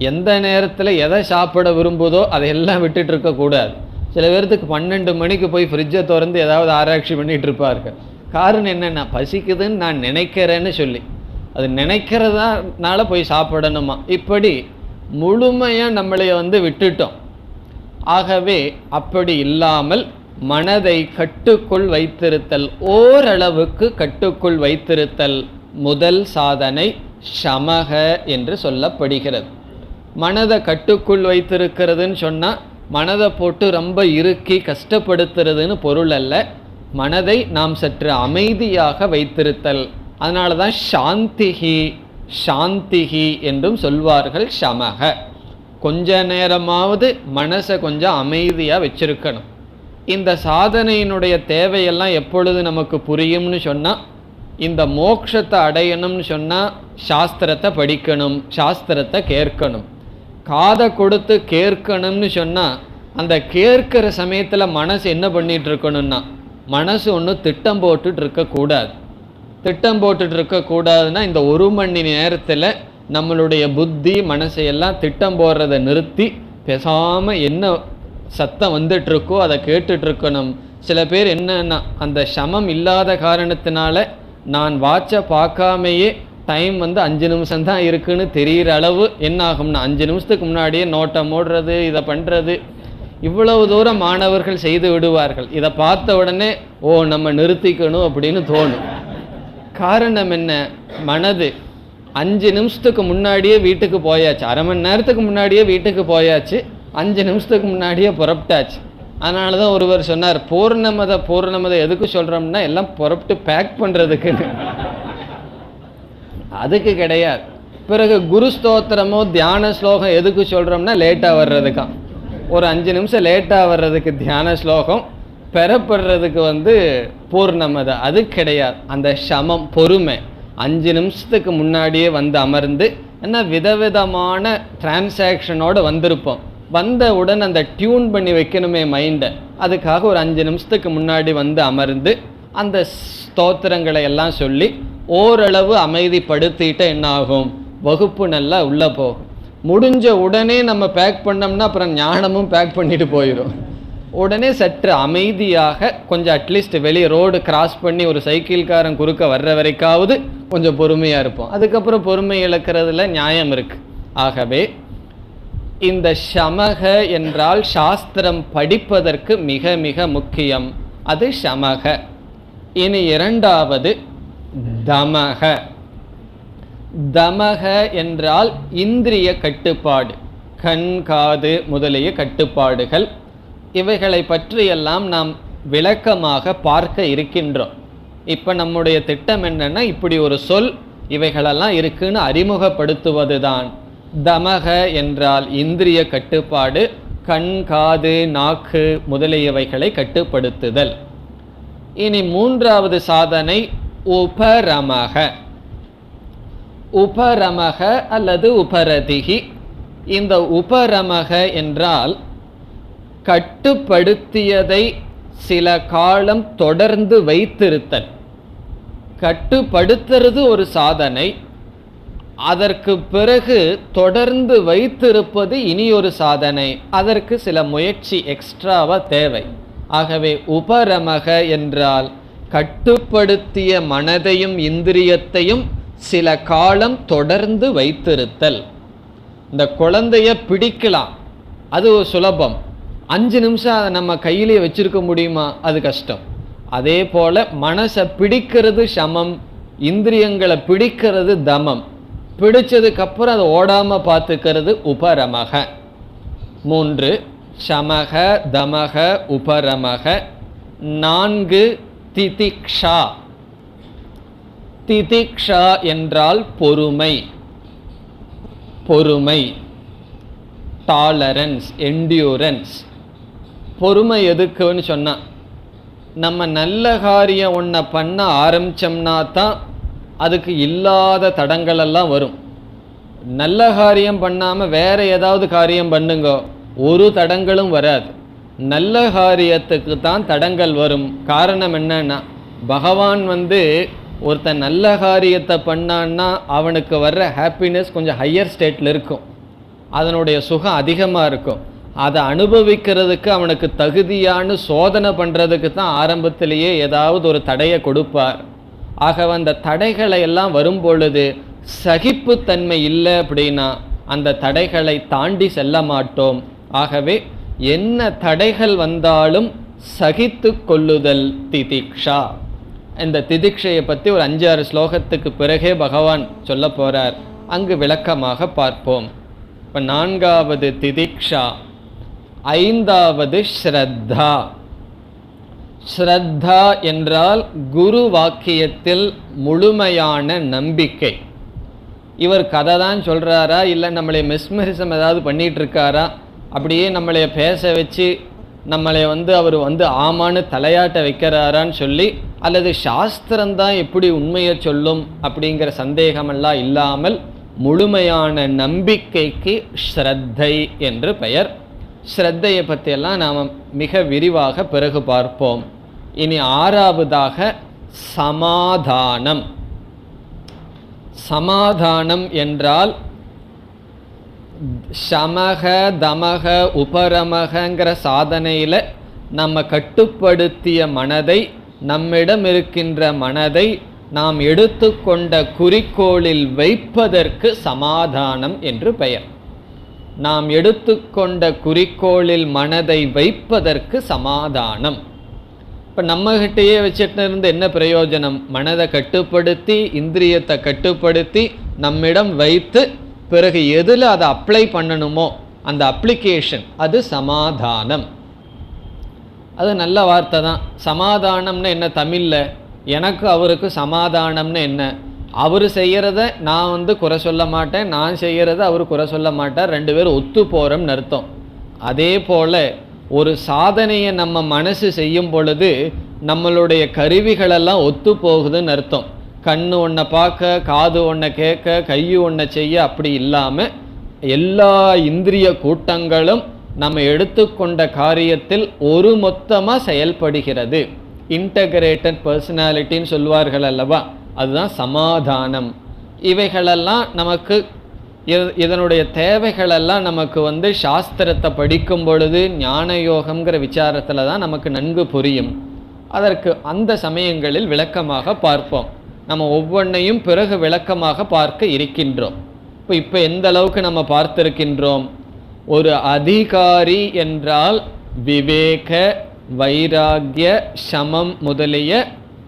எந்த நேரத்தில் எதை சாப்பிட விரும்புதோ அதையெல்லாம் விட்டுட்டு இருக்கக்கூடாது. சில பேர்த்துக்கு 12 மணிக்கு போய் ஃப்ரிட்ஜை திறந்து ஏதாவது ஆராய்ச்சி பண்ணிகிட்டு இருப்பார்கள். காரணம் என்னென்னா பசிக்குதுன்னு நான் நினைக்கிறேன்னு சொல்லி, அது நினைக்கிறதுனால போய் சாப்பிடணுமா. இப்படி முழுமையாக நம்மளை விட்டுட்டோம். ஆகவே அப்படி இல்லாமல் மனதை கட்டுக்குள் வைத்திருத்தல், ஓரளவுக்கு கட்டுக்குள் வைத்திருத்தல் முதல் சாதனை சமக என்று சொல்லப்படுகிறது. மனதை கட்டுக்குள் வைத்திருக்கிறதுன்னு சொன்னால் மனதை போட்டு ரொம்ப இறுக்கி கஷ்டப்படுத்துறதுன்னு பொருள் அல்ல. மனதை நாம் சற்று அமைதியாக வைத்திருத்தல். அதனால தான் சாந்திகி சாந்திகி என்றும் சொல்வார்கள். சமக கொஞ்ச நேரமாவது மனசை கொஞ்சம் அமைதியாக வச்சிருக்கணும். இந்த சாதனையினுடைய தேவையெல்லாம் எப்பொழுது நமக்கு புரியும்னு சொன்னால், இந்த மோட்சத்தை அடையணும்னு சொன்னால் சாஸ்திரத்தை படிக்கணும், சாஸ்திரத்தை கேட்கணும். காதை கொடுத்து கேட்கணும்னு சொன்னால் அந்த கேட்குற சமயத்தில் மனசு என்ன பண்ணிகிட்டு இருக்கணும்னா, மனசு ஒன்றும் திட்டம் போட்டுட்டு இருக்கக்கூடாது. திட்டம் போட்டுட்டு இருக்கக்கூடாதுன்னா இந்த 1 மணி நேரத்தில் நம்மளுடைய புத்தி மனசையெல்லாம் திட்டம் போடுறதை நிறுத்தி பேசாமல் என்ன சத்தம் வந்துட்டுருக்கோ அதை கேட்டுட்ருக்கணும். சில பேர் என்னன்னா அந்த சமம் இல்லாத காரணத்தினால நான் வாட்சை பார்க்காமையே டைம் 5 நிமிஷம்தான் இருக்குன்னு தெரிகிற அளவு என்ன ஆகும்னா 5 நிமிஷத்துக்கு முன்னாடியே நோட்டை மூடுறது, இதை பண்ணுறது, இவ்வளவு தூரம் மாணவர்கள் செய்து விடுவார்கள். இதை பார்த்த உடனே ஓ நம்ம நிறுத்திக்கணும் அப்படின்னு தோணும். காரணம் என்ன, மனது 5 நிமிஷத்துக்கு முன்னாடியே வீட்டுக்கு போயாச்சு, அரை மணி நேரத்துக்கு முன்னாடியே வீட்டுக்கு போயாச்சு, 5 நிமிஷத்துக்கு முன்னாடியே புறப்பட்டாச்சு. அதனால தான் ஒருவர் சொன்னார், பூர்ணமதை எதுக்கு சொல்கிறோம்னா எல்லாம் புறப்பட்டு பேக் பண்ணுறதுக்குன்னு. அதுக்கு கிடையாது. பிறகு குரு ஸ்தோத்திரமோ தியான ஸ்லோகம் எதுக்கு சொல்கிறோம்னா லேட்டாக வர்றதுக்கான். ஒரு 5 நிமிஷம் லேட்டாக வர்றதுக்கு தியான ஸ்லோகம், பெறப்படுறதுக்கு பூர்ணமதை. அது கிடையாது. அந்த சமம், பொறுமை, 5 நிமிஷத்துக்கு முன்னாடியே அமர்ந்து, ஏன்னா விதவிதமான டிரான்சாக்ஷனோடு வந்திருப்போம். வந்தவுடன் அந்த டியூன் பண்ணி வைக்கணுமே மைண்டை, அதுக்காக ஒரு 5 நிமிஷத்துக்கு முன்னாடி அமர்ந்து அந்த ஸ்தோத்திரங்களை எல்லாம் சொல்லி ஓரளவு அமைதிப்படுத்திட்டு என்ன ஆகும், வகுப்பு நல்லா உள்ளே போகும். முடிஞ்ச உடனே நம்ம பேக் பண்ணோம்னா அப்புறம் ஞானமும் பேக் பண்ணிட்டு போயிடும். உடனே சற்று அமைதியாக கொஞ்சம் அட்லீஸ்ட் வெளியே ரோடு கிராஸ் பண்ணி ஒரு சைக்கிள்காரன் குறுக்க வர்ற வரைக்காவது கொஞ்சம் பொறுமையாக இருப்போம். அதுக்கப்புறம் பொறுமை இழக்கிறதுல நியாயம் இருக்குது. ஆகவே இந்த சமக என்றால் சாஸ்திரம் படிப்பதற்கு மிக மிக முக்கியம். அது சமக. இனி 2வது தமக. தமக என்றால் இந்திரிய கட்டுப்பாடு, கண் காது முதலிய கட்டுப்பாடுகள். இவைகளை பற்றியெல்லாம் நாம் விளக்கமாக பார்க்க இருக்கின்றோம். இப்போ நம்முடைய திட்டம் என்னன்னா, இப்படி ஒரு சொல் இவைகளெல்லாம் இருக்குன்னு அறிமுகப்படுத்துவது தான். தமக என்றால் இந்திரிய கட்டுப்பாடு, கண் காது நாக்கு முதலியவைகளை கட்டுப்படுத்துதல். இனி 3வது சாதனை உபரமக. உபரமக அல்லது உபரதிகி. இந்த உபரமக என்றால் கட்டுப்படுத்தியதை சில காலம் தொடர்ந்து வைத்திருத்தல். கட்டுப்படுத்துறது ஒரு சாதனை, அதற்கு பிறகு தொடர்ந்து வைத்திருப்பது இனி ஒரு சாதனை. அதற்கு சில முயற்சி எக்ஸ்ட்ராவா தேவை. ஆகவே உபரமக என்றால் கட்டுப்படுத்திய மனதையும் இந்திரியத்தையும் சில காலம் தொடர்ந்து வைத்திருத்தல். இந்த குழந்தைய பிடிக்கலாம், அது ஒரு சுலபம். 5 நிமிஷம் அதை நம்ம கையிலே வச்சிருக்க முடியுமா? அது கஷ்டம். அதே போல மனசை பிடிக்கிறது சமம், இந்திரியங்களை பிடிக்கிறது தமம். பிடிச்சதுக்கு அப்புறம் அதை ஓடாம பார்த்துக்கிறது உபரமக. 3 சமக தமக உபரமக. 4 திதிக்ஷா. திதிக்ஷா என்றால் பொறுமை, பொறுமை, டாலரன்ஸ், என்டியூரன்ஸ். பொறுமை எதுக்குன்னு சொன்னா, நம்ம நல்ல காரியம் ஒன்றை பண்ண ஆரம்பிச்சோம்னா தான் அதுக்கு இல்லாத தடங்களெல்லாம் வரும். நல்ல காரியம் பண்ணாமல் வேற ஏதாவது காரியம் பண்ணுங்க, ஒரு தடங்களும் வராது. நல்ல காரியத்துக்கு தான் தடங்கள் வரும். காரணம் என்னன்னா, பகவான் ஒருத்தன் நல்ல காரியத்தை பண்ணான்னா அவனுக்கு வர்ற ஹாப்பினஸ் கொஞ்சம் ஹையர் ஸ்டேட்டில் இருக்கும், அதனுடைய சுகம் அதிகமாக இருக்கும். அதை அனுபவிக்கிறதுக்கு அவனுக்கு தகுதியான சோதனை பண்ணுறதுக்கு தான் ஆரம்பத்திலேயே ஏதாவது ஒரு தடையை கொடுப்பார். ஆக அந்த தடைகளை எல்லாம் வரும் பொழுது சகிப்புத்தன்மை இல்லை அப்படின்னா அந்த தடைகளை தாண்டி செல்ல மாட்டோம். ஆகவே என்ன தடைகள் வந்தாலும் சகித்து கொள்ளுதல் திதிக்ஷா. இந்த திதிக்ஷையை பற்றி ஒரு 5-6 ஸ்லோகத்துக்கு பிறகே பகவான் சொல்ல போகிறார், அங்கு விளக்கமாக பார்ப்போம். இப்போ 4வது திதிக்ஷா. 5வது ஸ்ரத்தா. ஸ்ரத்தா என்றால் குரு வாக்கியத்தில் முழுமையான நம்பிக்கை. இவர் கதை தான் சொல்கிறாரா, இல்லை நம்மளை மெஸ்மரிசம் ஏதாவது பண்ணிகிட்டு இருக்காரா, அப்படியே நம்மளைய பேச வச்சு நம்மளை அவர் ஆமான்னு தலையாட்ட வைக்கிறாரான்னு சொல்லி, அல்லது சாஸ்திரம்தான் எப்படி உண்மையை சொல்லும் அப்படிங்கிற சந்தேகமெல்லாம் இல்லாமல் முழுமையான நம்பிக்கைக்கு ஸ்ரத்தை என்று பெயர். ஸ்ரத்தையை பற்றியெல்லாம் நாம் மிக விரிவாக பிறகு பார்ப்போம். இனி 6வதாக சமாதானம். சமாதானம் என்றால் சமக தமக உபரமகங்கிற சாதனையில் நம்ம கட்டுப்படுத்திய மனதை, நம்மிடம் இருக்கின்ற மனதை நாம் எடுத்துக்கொண்ட குறிக்கோளில் வைப்பதற்கு சமாதானம் என்று பெயர். நாம் எடுத்துக்கொண்ட குறிக்கோளில் மனதை வைப்பதற்கு சமாதானம். இப்போ நம்மகிட்டயே வச்சுட்டு இருந்து என்ன பிரயோஜனம்? மனதை கட்டுப்படுத்தி இந்திரியத்தை கட்டுப்படுத்தி நம்மிடம் வைத்து பிறகு எதில் அதை அப்ளை பண்ணணுமோ அந்த அப்ளிகேஷன், அது சமாதானம். அது நல்ல வார்த்தை தான். சமாதானம்னு என்ன தமிழில்? எனக்கு அவருக்கு சமாதானம்னு என்ன? அவர் செய்கிறத நான் குறை சொல்ல மாட்டேன், நான் செய்கிறத அவர் குறை சொல்ல மாட்டார், 2 பேரும் ஒத்து போகிறோம்னு அர்த்தம். அதே போல் ஒரு சாதனையை நம்ம மனசு செய்யும் பொழுது நம்மளுடைய கருவிகளெல்லாம் ஒத்து போகுதுன்னு அர்த்தம். கண்ணு ஒன்றை பார்க்க, காது ஒன்றை கேட்க, கையு ஒன்றை செய்ய, அப்படி இல்லாமல் எல்லா இந்திரிய கூட்டங்களும் நம்ம எடுத்துக்கொண்ட காரியத்தில் ஒரு மொத்தமாக செயல்படுகிறது. இன்டகிரேட்டட் பர்சனாலிட்டின்னு சொல்வார்கள் அல்லவா, அதுதான் சமாதானம். இவைகளெல்லாம் நமக்கு இதனுடைய தேவைகளெல்லாம் நமக்கு சாஸ்திரத்தை படிக்கும் பொழுது ஞான யோகம்ங்கிற விசாரத்தில் தான் நமக்கு நன்கு புரியும். அதற்கு அந்த சமயங்களில் விளக்கமாக பார்ப்போம். நம்ம ஒவ்வொன்றையும் பிறகு விளக்கமாக பார்க்க இருக்கின்றோம். இப்போ எந்த அளவுக்கு நம்ம பார்த்திருக்கின்றோம்? ஒரு அதிகாரி என்றால் விவேக, வைராகிய, சமம் முதலிய,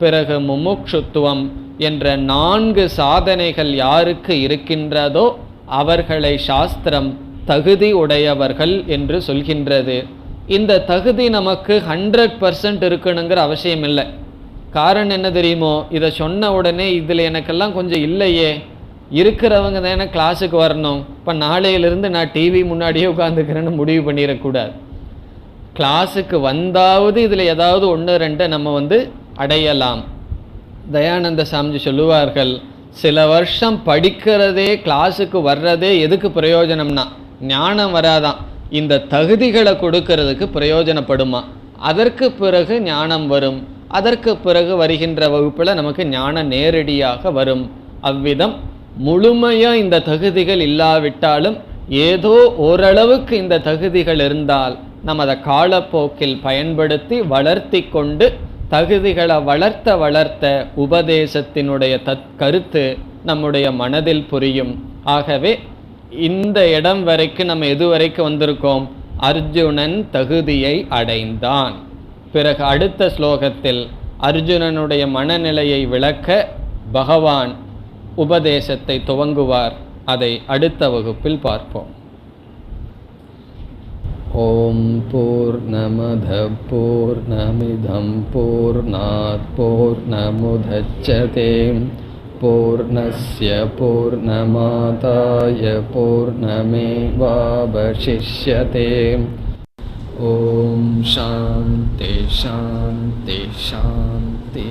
பிறகு முமுட்சுத்துவம் என்ற 4 சாதனைகள் யாருக்கு இருக்கின்றதோ அவர்களை சாஸ்திரம் தகுதி உடையவர்கள் என்று சொல்கின்றது. இந்த தகுதி நமக்கு 100% இருக்கணுங்கிற அவசியம் இல்லை. காரணம் என்ன தெரியுமோ? இதை சொன்ன உடனே இதில் எனக்கெல்லாம் கொஞ்சம் இல்லையே, இருக்கிறவங்க தானே கிளாஸுக்கு வரணும், இப்போ நாளையிலிருந்து நான் டிவி முன்னாடியே உட்காந்துக்கிறேன்னு முடிவு பண்ணிடக்கூடாது. கிளாஸுக்கு வந்தாவது இதில் ஏதாவது 1-2 நம்ம அடையலாம். தயானந்த சாமிஜி சொல்லுவார்கள், சில வருஷம் படிக்கிறதே, கிளாஸுக்கு வர்றதே எதுக்கு பிரயோஜனம்னா ஞானம் வராதான், இந்த தகுதிகளை கொடுக்கறதுக்கு பிரயோஜனப்படுமா? அதற்கு பிறகு ஞானம் வரும். அதற்கு பிறகு வருகின்ற வகுப்பில் நமக்கு ஞானம் நேரடியாக வரும். அவ்விதம் முழுமையாக இந்த தகுதிகள் இல்லாவிட்டாலும் ஏதோ ஓரளவுக்கு இந்த தகுதிகள் இருந்தால் நம்ம அதை காலப்போக்கில் பயன்படுத்தி வளர்த்தி கொண்டு தகுதிகளை வளர்த்த வளர்த்த உபதேசத்தினுடைய கருத்து நம்முடைய மனதில் புரியும். ஆகவே இந்த இடம் வரைக்கும் நம்ம எது வரைக்கும் வந்திருக்கோம்? அர்ஜுனன் தகுதியை அடைந்தான். பிறகு அடுத்த ஸ்லோகத்தில் அர்ஜுனனுடைய மனநிலையை விளக்க பகவான் உபதேசத்தை துவங்குவார். அதை அடுத்த வகுப்பில் பார்ப்போம். ஓம் பூர்ணமத பூர்ணமிதம் பூர்ணாத் பூர்ணமுதச்யதே பூர்ணஸ்ய பூர்ணமாதாய பூர்ணமேவாவசிஷ்யதே. ஓம் சாந்தி சாந்தி சாந்தி.